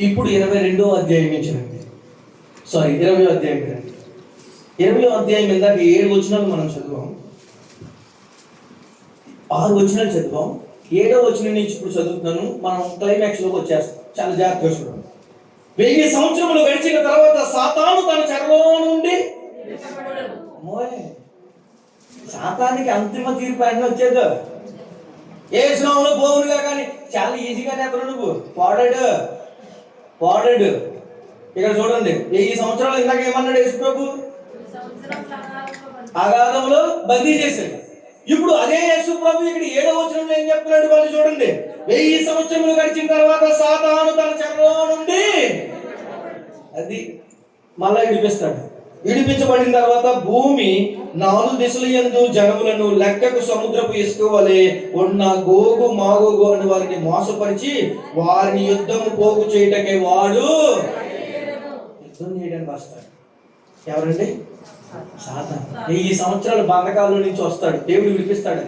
ఇప్పుడు 22వ అధ్యాయం ఇచ్చినండి, 20వ అధ్యాయం రండి. 20వ అధ్యాయం ఇందాక 7 వచనాలు మనం చదువాం, 6 వచనాలు చదివాం. 7వ వచనం నుంచి ఇప్పుడు చదువుతున్నాను. మనం క్లైమాక్స్ లోకి వచ్చేస్తాం. చాలా జాగ్రత్తగా చూడండి. 1000 సంవత్సరములు గడిచిన తర్వాత సాతాను తన చెరలో నుండి, సాతానికి అంతిమ తీర్పు అన్నీ వచ్చేది. ఏ స్నామంలో పోవునుగా, కానీ చాలా ఈజీగానే అతను నువ్వు పాడాడు. ఇక్కడ చూడండి, 1000 సంవత్సరాలు ఇందాక ఏమన్నాడు యేసు ప్రభు? అగాధంలో బందీ చేశాడు. ఇప్పుడు అదే యేసు ప్రభు ఇక్కడ 7వ వచనంలో ఏం చెప్తున్నాడు వాళ్ళు చూడండి. 1000 సంవత్సరములు గడిచిన తర్వాత సాతాను తన చెరలో నుండి అది మళ్ళా విడిపించబడిన తర్వాత భూమి 4 దిశల యందు జనములను లెక్కకు సముద్రపు ఇసుక వలె ఉన్న గోగు మాగోగు అని వారిని మోసపరిచి వారిని యుద్ధము పోగు చేయటకే వాడు యుద్ధం చేయడానికి వస్తాడు. ఎవరండి? సాతాను. 1000 సంవత్సరాల బంధకాల నుంచి వస్తాడు, దేవుడు విడిపిస్తాడు.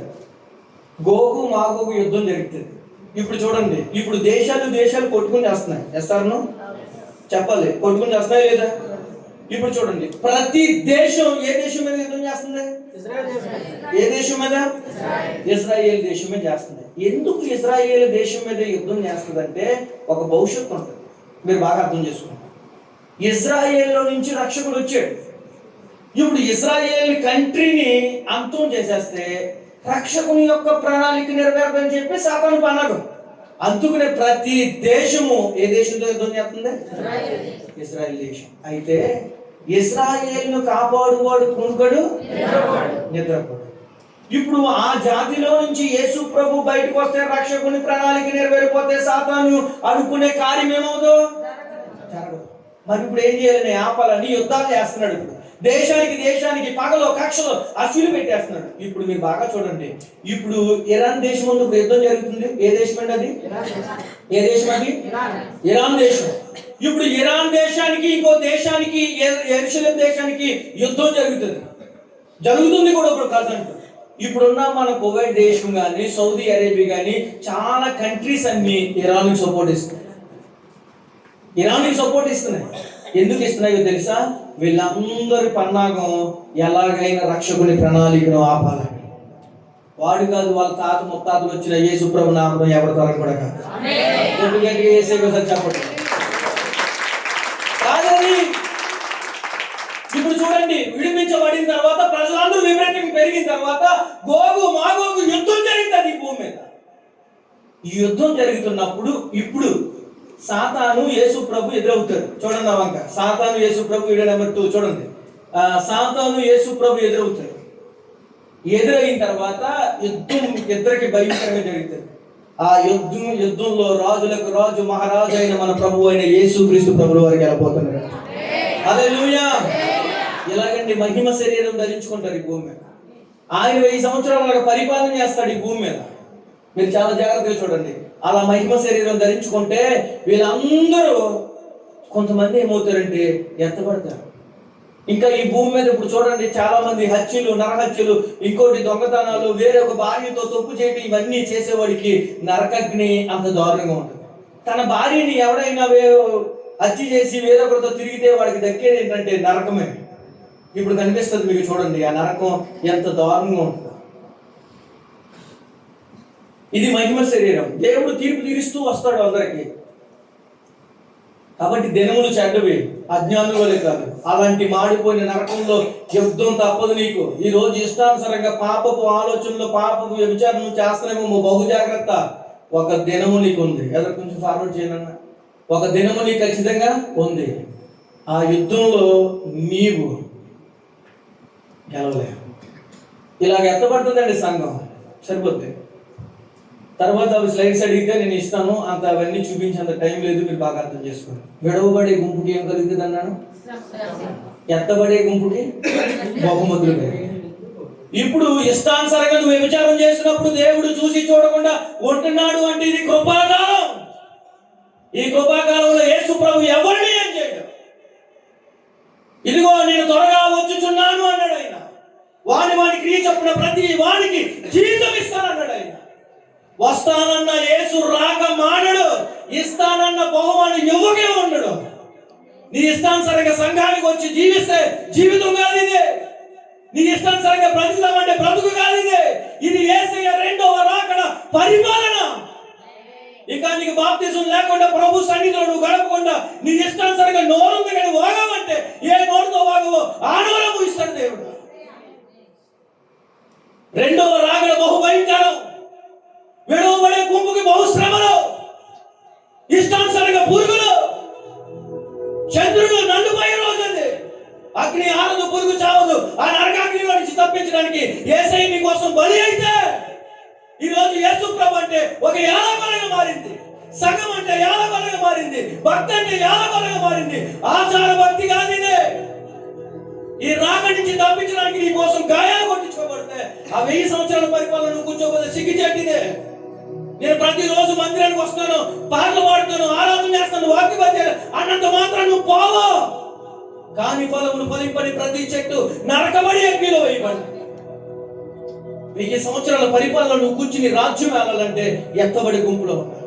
గోగు మాగోగు యుద్ధం జరుగుతుంది. ఇప్పుడు చూడండి, ఇప్పుడు దేశాలు కొట్టుకుని చేస్తున్నాయి. చేస్తారను చెప్పాలి, కొట్టుకుని చేస్తున్నాయి లేదా? ఇప్పుడు చూడండి, ప్రతి దేశం ఏ దేశం మీద యుద్ధం చేస్తుంది? ఏ దేశం మీద? ఇజ్రాయేల్ దేశం మీద చేస్తుంది. ఎందుకు ఇజ్రాయేల్ దేశం మీద యుద్ధం చేస్తుందంటే ఒక భవిష్యత్తు ఉంటుంది, మీరు బాగా అర్థం చేసుకుంటారు. ఇజ్రాయేల్లో నుంచి రక్షకుడు వచ్చాడు. ఇప్పుడు ఇజ్రాయేల్ కంట్రీని అంతం చేసేస్తే రక్షకుని యొక్క ప్రణాళిక నెరవేరదని చెప్పి సాతాను పన్నాడు. అందుకనే ప్రతి దేశము ఏ దేశంతో యుద్ధం చేస్తుంది? ఇజ్రాయేల్ దేశం. అయితే ఇజ్రాయేల్ను కాపాడువాడు కునుకడు, నిద్రపోడు. ఇప్పుడు ఆ జాతిలో నుంచి యేసు ప్రభు బయటకు వస్తే రక్షకుని ప్రణాళిక నెరవేరిపోతే సాతాను అనుకునే కార్యం ఏమవుదో జరగదు. మరి ఇప్పుడు ఏం చేయాలని? ఆపాలని యుద్ధాలు చేస్తున్నాడు. ఇప్పుడు దేశానికి పగలో కక్షలో అసూలు పెట్టేస్తున్నాడు. ఇప్పుడు మీరు బాగా చూడండి, ఇప్పుడు ఇరాన్ దేశం ముందు యుద్ధం జరుగుతుంది. ఏ దేశం అండి అది? ఏ దేశం అది? ఇరాన్ దేశం. ఇప్పుడు ఇరాన్ దేశానికి ఇంకో దేశానికి, యెరూషలేం దేశానికి యుద్ధం జరుగుతుంది కూడా ఇప్పుడు ప్రజెంట్. ఇప్పుడున్న మన కువైట్ దేశం కానీ, సౌదీ అరేబియా కానీ, చాలా కంట్రీస్ అన్ని ఇరాన్కి సపోర్ట్ ఇస్తున్నాయి. ఎందుకు ఇస్తున్నాయో తెలుసా? వీళ్ళందరి పన్నాగం ఎలాగైనా రక్షకుని ప్రణాళికను ఆపాలని. వాడు కాదు, వాళ్ళ తాత ముత్తాతలు వచ్చిన యేసు ప్రభు నామం ఎవరి తరం కూడా కాదు. చెప్పండి కాదని. ఇప్పుడు చూడండి, విడిపించబడిన తర్వాత ప్రజలందరూ విపరీతంగా పెరిగిన తర్వాత గోగు మాగోగు యుద్ధం జరుగుతుంది ఈ భూమి మీద. ఈ యుద్ధం జరుగుతున్నప్పుడు ఇప్పుడు సాతాను యేసు ప్రభు ఎదురవుతాడు. చూడండి ఆ వంక. సాతాను యేసు ప్రభు వీడియో నెంబర్ 2 చూడండి. సాతాను యేసు ప్రభు ఎదురవుతాడు. ఎదురైన తర్వాత యుద్ధం ఇద్దరికి భయంకరంగా జరుగుతుంది. ఆ యుద్ధంలో రాజులకు రాజు మహారాజు అయిన మన ప్రభు అయిన యేసు క్రీస్తు ప్రభువు వారికి వెళ్ళిపోతున్నాడు. హల్లెలూయా. ఇలాగండి మహిమ శరీరం ధరించుకుంటారు ఈ భూమి మీద. ఆయన 1000 సంవత్సరాలుగా పరిపాలన చేస్తాడు ఈ భూమి మీద. మీరు చాలా జాగ్రత్తగా చూడండి. అలా మహిమ శరీరం ధరించుకుంటే వీళ్ళందరూ కొంతమంది ఏమవుతారంటే ఎత్తబడతారు. ఇంకా ఈ భూమి మీద ఇప్పుడు చూడండి, చాలా మంది హత్యలు, నరహత్యలు, ఇంకోటి దొంగతనాలు, వేరే ఒక భార్యతో తప్పు చేయడం, ఇవన్నీ చేసేవాడికి నరకగ్ని అంత దారుణంగా ఉంటుంది. తన భార్యని ఎవడైనా హత్య చేసి వేరొకరితో తిరిగితే వాడికి దక్కేది ఏంటంటే నరకమే. ఇప్పుడు కనిపిస్తుంది మీకు, చూడండి ఆ నరకం ఎంత దారుణంగా ఉంటుందో. ఇది మహిమ శరీరం. దేవుడు తీర్పు తీరుస్తూ వస్తాడు అందరికి. కాబట్టి దినములు చెడ్డవి, అజ్ఞానులే కాదు. అలాంటి మాడిపోయిన నరకంలో యుద్ధం తప్పదు నీకు. ఈ రోజు ఇష్టానుసారంగా పాపపు ఆలోచనలు, పాపపు వ్యభిచారం చేస్తున్నామో బహు జాగ్రత్త. ఒక దినము నీకు ఉంది. ఎదురు కొంచెం ఫార్వర్డ్ చేయనన్నా. ఒక దినము నీకు ఖచ్చితంగా ఉంది. ఆ యుద్ధంలో నీవు గెలవలే. ఇలాగ ఎత్తబడుతుందండి సంఘం. సరిపోద్ది. తర్వాత అవి స్లైడ్స్ అడిగితే నేను ఇస్తాను. అంత అవన్నీ చూపించేంత టైం లేదు, మీరు బాగా అర్థం చేసుకోండి. విడవబడే గుంపుకి ఏం కలుగుతుంది అన్నాను? ఎత్తబడే గుంపుకి బహుమతులు కలిగి. ఇప్పుడు ఇష్టానుసారంగా నువ్వు వ్యభిచారం చేసినప్పుడు దేవుడు చూసి చూడకుండా ఉంటున్నాడు అంటే ఇది కృపాకాలం. ఈ కృపాకాలంలో యేసు ప్రభు ఎవరిని ఏం చేయడు. ఇదిగో నేను త్వరగా వచ్చుచున్నాను అన్నాడు ఆయన. వాని క్రియ చొప్పున ప్రతి వానికి జీవితం ఇస్తానన్నాడు ఆయన. వస్తానన్న యేసు రాక మానడు, ఇస్తానన్న బహుమానం ఇవ్వకే ఉండడు. నీ ఇష్టానుసారంగా సంఘానికి వచ్చి జీవిస్తే జీవితం కాదు ఇదే. నీ ఇష్టానుసారంగా బ్రతుకుతామంటే బ్రతుకు కాదు ఇదే. ఇది యేసయ్య రెండవ రాకడ పరిపాలన. ఇంకా నీకు బాప్తిజం లేకుండా ప్రభు సన్నిధిలో నువ్వు గడపకుండా నీ ఇష్టానుసారంగా నోరుంది కానీ వాగమంటే ఏ నోరుతో వాగవో ఆ నోరు ముగిస్తాడు దేవుడు. రెండవ రాకడ బహు భయంకరం. విడవబడే గుంపుకి బహుశ్రమలు, ఇష్టానుసారంగా పురుగులు, చంద్రుడు నల్లుపోయే రోజు అది. అగ్ని ఆరదు, పురుగు చావదు. ఆ నరకాగ్నిలో నుంచి తప్పించడానికి యేసయ్య నీ కోసం బలి అయితే ఈ రోజు యేసు ప్రభు అంటే ఒక యాలకొలగా మారింది. సంఘం అంటే యాలకొలగా మారింది. భక్తి అంటే యాలకొలగా మారింది. ఆచార భక్తి కాదు ఇదే. ఈ రాక నుంచి తప్పించడానికి నీ కోసం గాయాలు కొట్టించుకోబడితే ఆ 1000 సంవత్సరాల పరిపాలన నువ్వు కూర్చోబోతే సిగ్గుచేటిదే. నేను ప్రతిరోజు మందిరానికి వస్తాను, పాటలు పాడుతాను, ఆరాధన చేస్తాను, వాక్యపద్యాలు అన్నంత మాత్రం నువ్వు పోవు. కాని ఫలమును ఫలింపని ప్రతి చెట్టు నరకబడి అగ్నిలో వేయబడి. 1000 సంవత్సరాల పరిపాలన నువ్వు కూర్చుని రాజ్యం వెళ్ళాలంటే ఎత్తబడి గుంపులో ఉండాలి.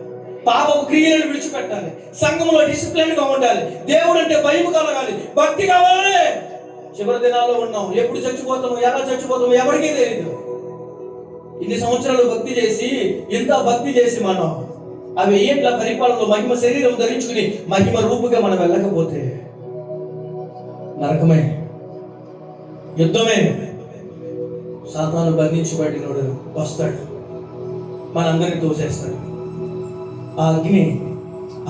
పాపపు క్రియలను విడిచిపెట్టాలి. సంఘంలో డిసిప్లిన్ గా ఉండాలి. దేవుడు అంటే భయం కలగాలి, భక్తి కావాలి. చివరి దినాల్లో ఉన్నాం. ఎప్పుడు చచ్చిపోతాము, ఎలా చచ్చిపోతాము ఎవరికీ తెలియదు. ఇన్ని సంవత్సరాలు భక్తి చేసి, ఇంత భక్తి చేసి మనం అవి ఏంట్ల పరిపాలనలో మహిమ శరీరం ధరించుకుని మహిమ రూపుగా మనం వెళ్ళకపోతే నరకమే, యుద్ధమే. సాతాను బంధించబడినోడు వస్తాడు, మనందరినీ తోసేస్తాడు. ఆ అగ్ని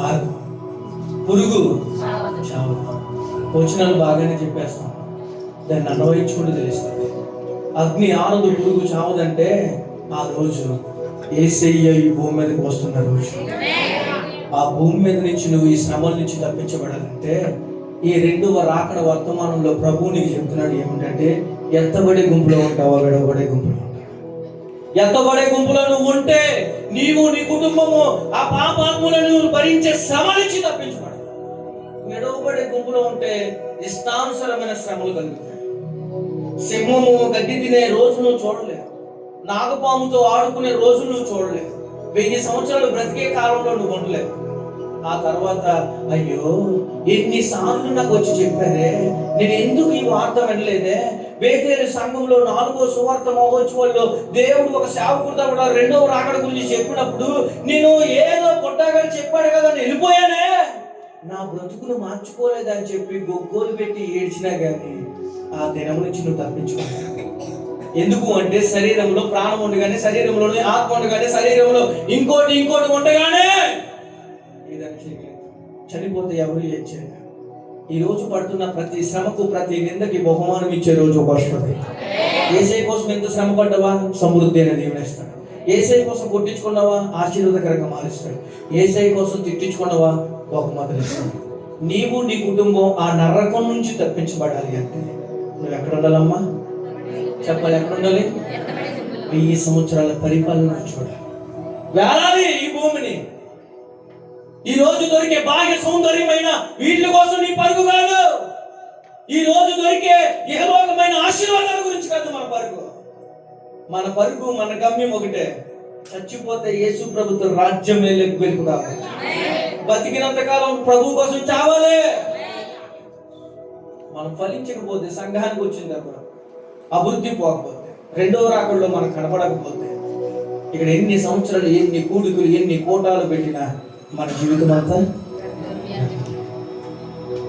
ఆరదు, పురుగు చావదు. వచనాలు బాగానే చెప్పేస్తాం, దాన్ని అన్వయించుకుంటూ తెలుస్తుంది. అగ్ని ఆనదు, పురుగు చావదంటే ఆ రోజు యేసయ్య ఈ భూమి మీదకి వస్తున్న రోజు. ఆ భూమి మీద నుంచి నువ్వు ఈ శ్రమల నుంచి తప్పించబడాలంటే ఈ రెండవ రాకడ వర్తమానంలో ప్రభువు నీకు చెప్తున్నాడు ఏమిటంటే, ఎత్తబడే గుంపులో ఉంటావా, విడవబడే గుంపులో ఉంటావా? ఎత్తబడే గుంపులో నువ్వు ఉంటే నీవు, నీ కుటుంబము ఆ పాపాత్ములను భరించే శ్రమ నుంచి తప్పించబడ. విడవబడే గుంపులో ఉంటే ఇష్టానుసరమైన శ్రమలు కలుగుతాయి. సింహము గడ్డి తినే రోజు నువ్వు చూడలేవు, నాగపాముతో ఆడుకునే రోజు నువ్వు చూడలేవు, 1000 సంవత్సరాలు బ్రతికే కాలంలో నువ్వు ఉండలేవు. ఆ తర్వాత అయ్యో ఎన్నిసార్లు నాకు వచ్చి చెప్పారే, నేను ఎందుకు ఈ వార్త వినలేదే? బేతేలు సంఘంలో 4వ సువార్త మహోత్సవాల్లో దేవుడు ఒక సేవకుడితో కూడా 2వ రాకడ గురించి చెప్పినప్పుడు నేను ఏదో పొట్టాగని చెప్పాడు కదా నేను వెళ్ళిపోయానే, నా బ్రతుకును మార్చుకోలేదని చెప్పి గొగ్గోలు పెట్టి ఏడ్చినా కానీ ఆ దినం నుంచి నువ్వు తప్పించుకోవాలి. ఎందుకు అంటే శరీరంలో ప్రాణం ఉండగానే, శరీరంలోనే ఆత్మ ఉండగానే, శరీరంలో ఇంకోటి ఉండగానే ఏదైనా చేయగలరు. చనిపోతే ఎవరు ఏం చేయలేరు. ఈ రోజు పడుతున్న ప్రతి శ్రమకు, ప్రతి నిందకి బహుమానం ఇచ్చే రోజు వస్తుంది. ఏసై కోసం ఎంత శ్రమ పడ్డావా, సమృద్ధి అనేది ఇస్తాడు. ఏసై కోసం కొట్టించుకున్నావా, ఆశీర్వాదకరంగా మారుస్తాడు. ఏసై కోసం తిట్టించుకున్నావా, బహుమతులు ఇస్తాడు. నీవు, నీ కుటుంబం ఆ నరకం నుంచి తప్పించబడాలి అంటే నువ్వు ఎక్కడ ఉండాలమ్మా? చెప్పాలి, ఎక్కడ ఉండాలి? 1000 సంవత్సరాల పరిపాలన చూడాలి, వేలాలి ఈ భూమిని. ఈ రోజు దొరికే బాహ్య సౌందర్యమైన వీటి కోసం నీ పరుగు కాదు. ఈ రోజు దొరికే ఇహలోకమైన ఆశీర్వాదాల గురించి కాదు మన పరుగు. మన పరుగు, మన గమ్యం ఒకటే, చచ్చిపోతే యేసు ప్రభుతో రాజ్యం వెలుపు కావాలి. బతికినంత కాలం ప్రభు కోసం చావాలి. మనం ఫలించకపోతే, సంఘానికి వచ్చినప్పుడు అభివృద్ధి పోకపోతే, 2వ రాకడలో మనం కనపడకపోతే, ఇక్కడ ఎన్ని సంవత్సరాలు, ఎన్ని కూడికలు, ఎన్ని కోటాలు పెట్టినా మన జీవితం అంతా.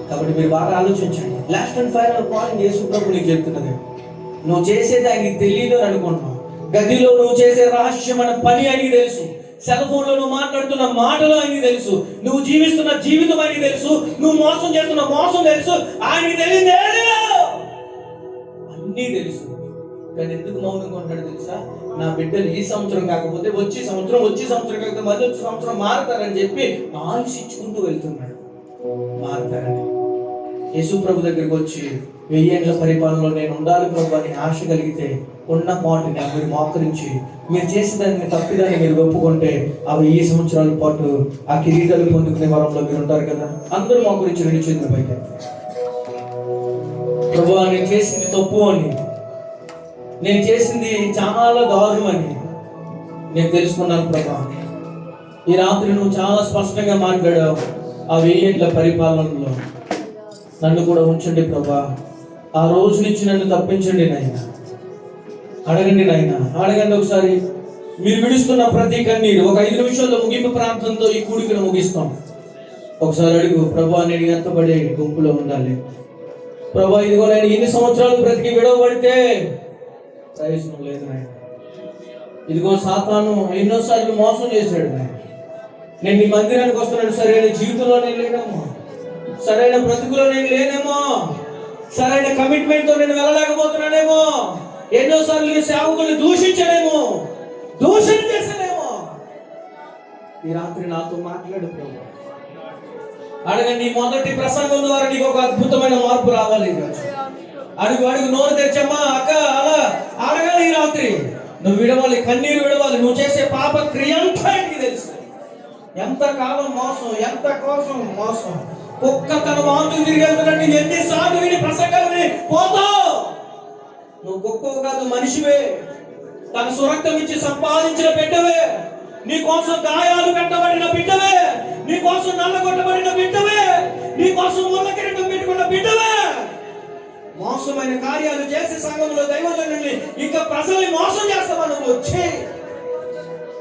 కాబట్టి మీరు బాగా ఆలోచించండి. లాస్ట్ అండ్ ఫైనల్ పాయింట్ యేసు ప్రభు నీకు చెప్తున్నది, నువ్వు చేసేది ఆయనకి తెలియదు అని అనుకుంటున్నావు. గదిలో నువ్వు చేసే రహస్యమైన పని ఆయనకి తెలుసు. సెల్ ఫోన్ లో నువ్వు మాట్లాడుతున్న మాటలు ఆయనకి తెలుసు. నువ్వు జీవిస్తున్న జీవితం ఆయనకి తెలుసు. నువ్వు మోసం చేస్తున్న మోసం తెలుసు. ఆయనకి తెలియదు, అన్నీ తెలుసు. కానీ ఎందుకు మౌనంగా ఉంటాడు తెలుసా? నా బిడ్డలు ఈ సంవత్సరం కాకపోతే వచ్చే సంవత్సరం కాకపోతే మళ్ళీ వచ్చే సంవత్సరం మారుతారని చెప్పి ఆలోచించుకుంటూ వెళ్తున్నాడు. మారుతారని యేసు ప్రభు దగ్గరికి వచ్చి 1000 ఏళ్ల పరిపాలనలో నేను ఉండాలి ప్రభు అని ఆశ కలిగితే, ఉన్న మాటని మీరు మోకరించి, మీరు చేసేదాన్ని తప్పిదాన్ని మీరు ఒప్పుకుంటే ఆ 1000 సంవత్సరాల పాటు ఆ కిరీటాలు పొందుకునే వరంలో మీరు ఉంటారు కదా. అందరూ మోకరించి 2 చేతుల పైకి, ప్రభు నేను చేసింది తప్పు అని, నేను చేసింది చాలా దారుణమని నేను తెలుసుకున్నాను ప్రభా. ఈ రాత్రి నువ్వు చాలా స్పష్టంగా మాట్లాడావు. ఆ 1000 ఏళ్ల పరిపాలనలో నన్ను కూడా ఉంచండి ప్రభా. ఆ రోజు నుంచి నన్ను తప్పించండి నాయన. అడగండి నాయన, అడగండి ఒకసారి. మీరు విడుస్తున్న ప్రతి కన్నీరు ఒక 5 నిమిషాల్లో ముగింపు ప్రాంతంతో ఈ కూడికను ముగిస్తాం. ఒకసారి అడుగు, ప్రభా నేను ఎత్తబడే గుంపులో ఉండాలి ప్రభా. ఇదిగో నేను ఎన్ని సంవత్సరాలు బ్రతికి విడవబడితే ప్రయోజనం లేదు నాయన. ఇదిగో సాతాను ఎన్నోసార్లు మోసం చేశాడు నాయన. నేను నీ మందిరానికి వస్తున్నాను, సరైన జీవితంలో నేను లేనేమో, సరైన బ్రతుకులో నేను లేనేమో, సరైన కమిట్మెంట్ తో నేను వెళ్ళలేకపోతున్నానేమో, ఎన్నోసార్లు నీ సేవకుల్ని దూషించలేమో, దూషణ చేశానేమో. ఈ రాత్రి నాతో మాట్లాడు ప్రభు. అడగండి, మొదటి ప్రసంగం ద్వారా నీకు ఒక అద్భుతమైన మార్పు రావాలి. అడుగు అడుగు, నోరు తెరిచమ్మా అక్క, అలా అడగాలి. ఈ రాత్రి నువ్వు విడవాలి, కన్నీరు విడవాలి. నువ్వు చేసే పాప క్రియ అంతా తెలుసు. ఎంత కాలం మోసం, ఎంత కోసం మోసం. కుక్క తన వాంతులు తిరిగి వెళ్తున్నట్టు ఎన్నిసార్లు విని ప్రసంగాలు విని పోతావు. నువ్వు కుక్కవు కాదు, మనిషివే. తన సురక్తం ఇచ్చి సంపాదించిన బిడ్డవే. నీ కోసం గాయాలు పెట్టబడిన బిడ్డవే. నీ కోసం నల్లగొట్టబడిన బిడ్డవే. నీ కోసం ముళ్ళ కిరీటం పెట్టుకున్న బిడ్డవే. మోసమైన కార్యాలు చేసే సంఘంలో దైవజనుల్ని ఇంకా ప్రజల్ని మోసం చేస్తావా నువ్వు? వచ్చి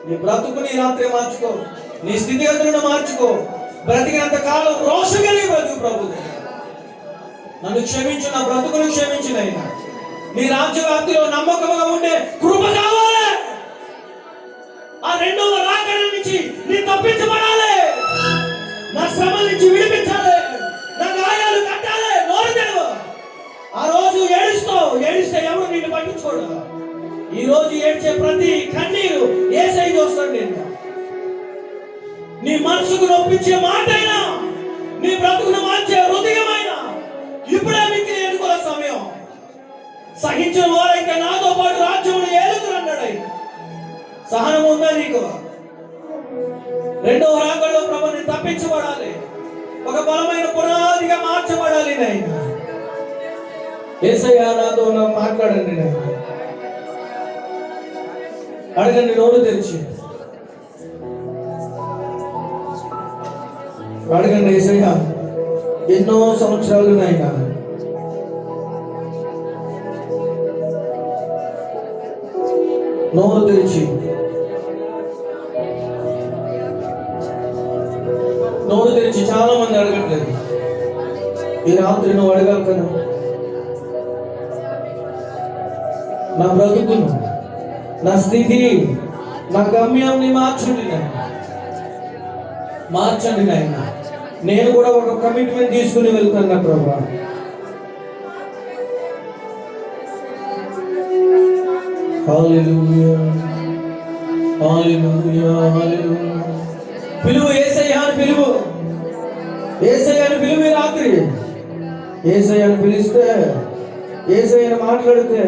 నీ బ్రతుకుని రాత్రి మార్చుకో, నీ స్థితిగతులను మార్చుకో. బ్రతికినంత కాలం రోషం కలిగి బ్రతుకు ప్రభు. నన్ను క్షమించు, నా బ్రతుకును క్షమించిన అయినా నీ రాజ్య వ్యాప్తిలో నమ్మకంగా ఉండే కృప కావాలి. ఆ 2వ రాకడ నుంచి నీ తప్పించబడాలి. నా శ్రమల నుంచి విడిపించాలి. నా గాయాలు కట్టాలి. నోరు తెరవు. ఆ రోజు ఏడిస్తే ఎవరు నిన్ను పట్టించుకోడు. ఈ రోజు ఏడ్చే ప్రతి కన్నీరు యేసయ్య చూస్తాడు. నేను నీ మనసుకు నొప్పించే మాట అయినా, నీ బ్రతుకును మార్చే హృదయమైనా సహనం ఉందా నీకు? రెండవ రాకడలో ప్రభు నేను తప్పించబడాలి, ఒక బలమైన పునాదిగా మార్చబడాలి. నాయన యేసయ్యా నాతో మాట్లాడండి. నాయన అడగండి, నోరు తెరిచి అడగండి. యేసయ్యా ఎన్నో సంవత్సరాలు నాయన నోరు తెరిచి చాలా మంది అడగట్లేదు. ఈ రాత్రి నువ్వు అడగాలి కదా, నా బ్రతుకును, నా స్థితి, నా గమ్యాన్ని మార్చండి నాయన, మార్చండి నాయన. నేను కూడా ఒక కమిట్మెంట్ తీసుకుని వెళ్తాను నా ప్రభా. హల్లెలూయా, హల్లెలూయా, హల్లెలూయా. పిలువు యేసయ్యాను, పిలువు యేసయ్యాను, పిలువు. ఈ రాత్రి యేసయ్యాను పిలిస్తే, యేసయ్యాను మాట్లాడితే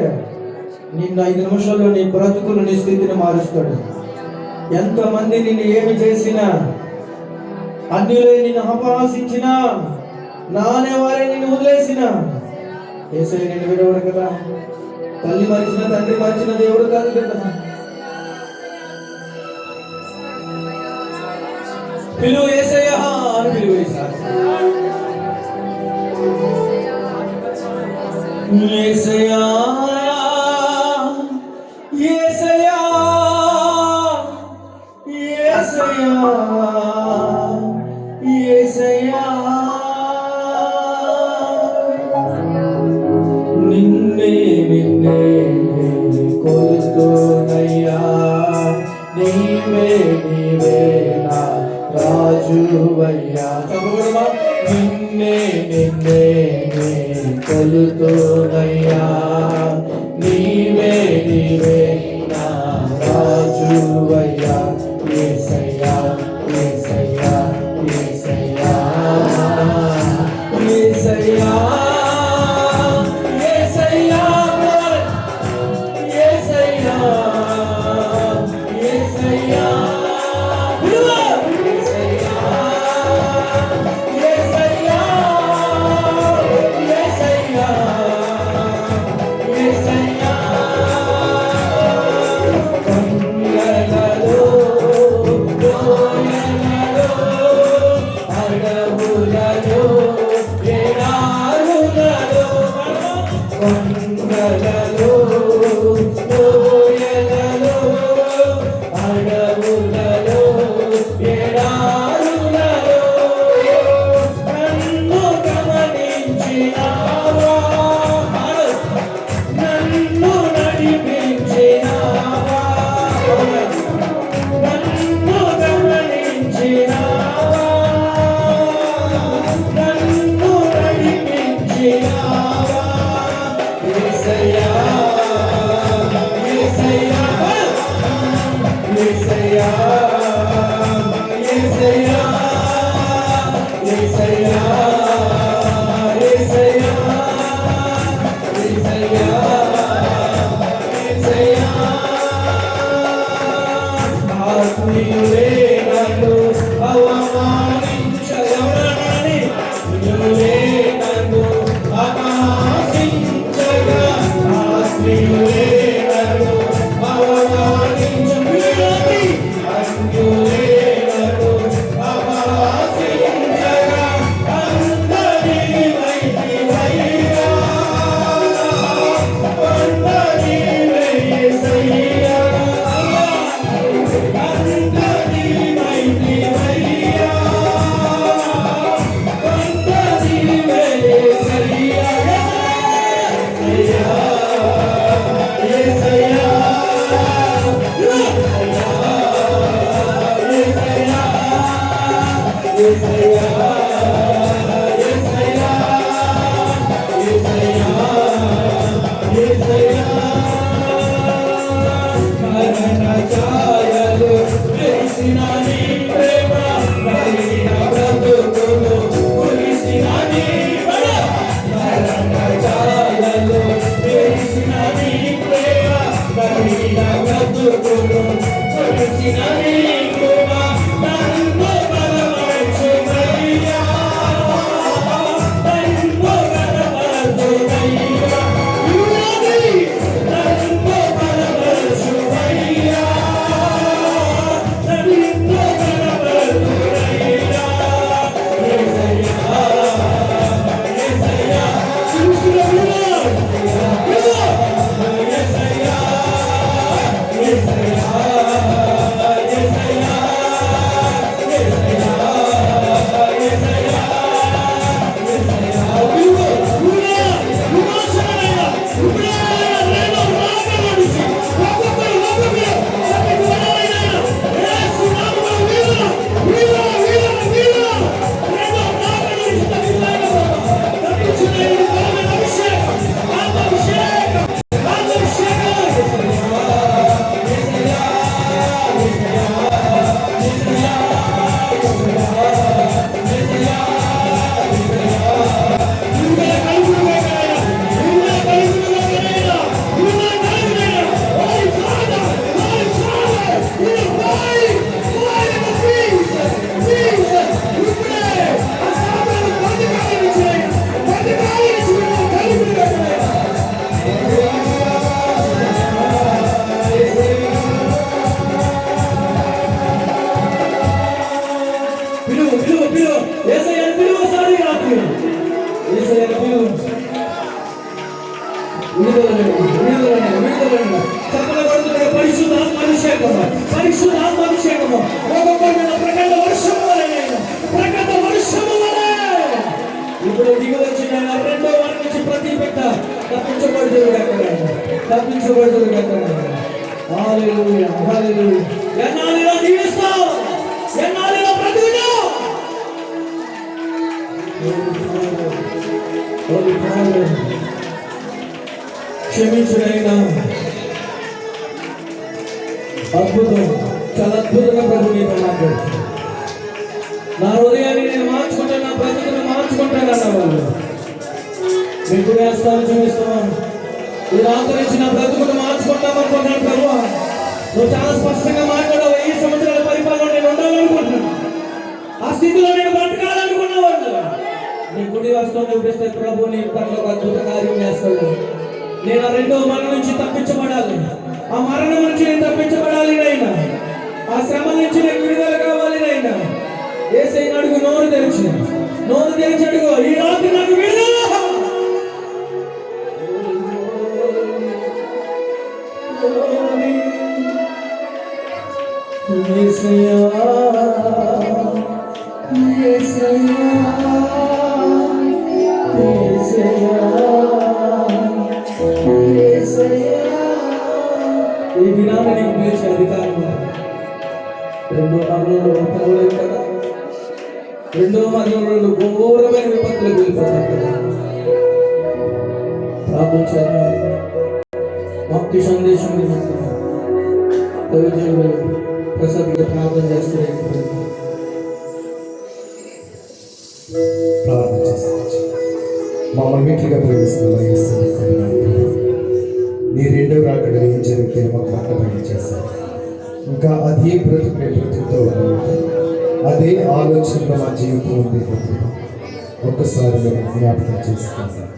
నిన్ను 5 నిమిషాల్లో నీ బ్రతుకులు, నీ స్థితిని మారుస్తాడు. ఎంతమంది నిన్ను ఏమి చేసినా, అన్యులే నిన్ను అపహాసించినా, నానే వారే నిన్ను వదిలేసినా, యేసయ్య నిన్ను విడవడు కదా. తల్లి మరిచిన, తండ్రి మరిచిన దేవుడు కాదు కదా. పిలువు యేసయ్యా అని పిలువు. యేసయ్యా, యేసయ్యా, యేసయ్యా, యేసయ్యా, నిన్నే నిన్నే కొలుస్తూనయ్యా, నీవే నీవే నా రాజువయ్యా. చదువుమా. నిన్నే నిన్నే కొలుస్తూనయ్యా, నీవే నీవే నా రాజువయ్యా. యేసయ్యా, యేసయ్యా, యేసయ్యా, యేసయ్యా, యేసయ్యా, యేసయ్యా, యేసయ్యా. అడవులలో ఎడారులలో పరిశుద్ధాత్మాభిషేకము ప్రకట వర్షము ప్రకట వర్షము ఇప్పుడు దిగి వచ్చిన రెండో వారి నుంచి ప్రతి పెట్ట తప్పించబడుతుంది హల్లెలూయా హల్లెలూయా. ఎన్నాళ్ళలో జీవిస్తావు, ఎన్నాళ్ళలో బ్రతుకుతావు. క్షమించునైనా అద్భుతం, చాలా అద్భుతంగా ప్రభు నీతో మాట్లాడుతుంది. నా హృదయాన్ని నేను మార్చుకుంటాను, నా బ్రతుకును మార్చుకుంటాను అన్నవాళ్ళు మీకు వేస్తాను చూపిస్తున్నాను. ఈ రాత్రి నుంచి నా బ్రతుకును మార్చుకుంటాం అనుకుంటున్నాను. ప్రభు నువ్వు చాలా స్పష్టంగా మాట్లాడావు. ఈ సంవత్సరాల పరిపాలన నేను ఉండాలనుకుంటున్నాను, ఆ స్థితిలో నేను బ్రతకాలనుకున్నవాళ్ళు నీ గుడి వస్తువు చూపిస్తే ప్రభు నీ పట్ల ఒక అద్భుత కార్యం చేస్తాడు. నేను ఆ రెండో మరణం నుంచి తప్పించబడాలి, ఆ మరణం నుంచి నేను తప్పించబడాలి నైనా, ఆ శ్రమ నుంచి నేను విడుదల కావాలి నైనా. యేసయ్యను అడుగు, నోరు తెరిచి అడుగు. ఈ రాత్రి నాకు విడుదల. యేసయ్యా యేసయ్యా ఈ దినాన్ని నీకు పిలిచే అధికారం రెండో మరణంలో కదా, రెండో మరణంలో ఘోరమైన విపత్తులకు వెళ్ళిపోతారు కదా. ప్రార్థించారు, భక్తి సందేశం ప్రసాద్ ప్రార్థన చేస్తే ప్రార్థన చేస్తాను. మమ్మల్ని మీట్లుగా ప్రేమిస్తున్నా. నీ రెండో రాకడ ఏం జరిగితే మాకు పట్టబడి చేశారు. ఇంకా అదే బ్రతుకుతో ఉన్నది, అదే ఆలోచనలో మా జీవితం ఉంది. ఒక్కసారి మేము జ్ఞాపకం చేసుకుంటాం.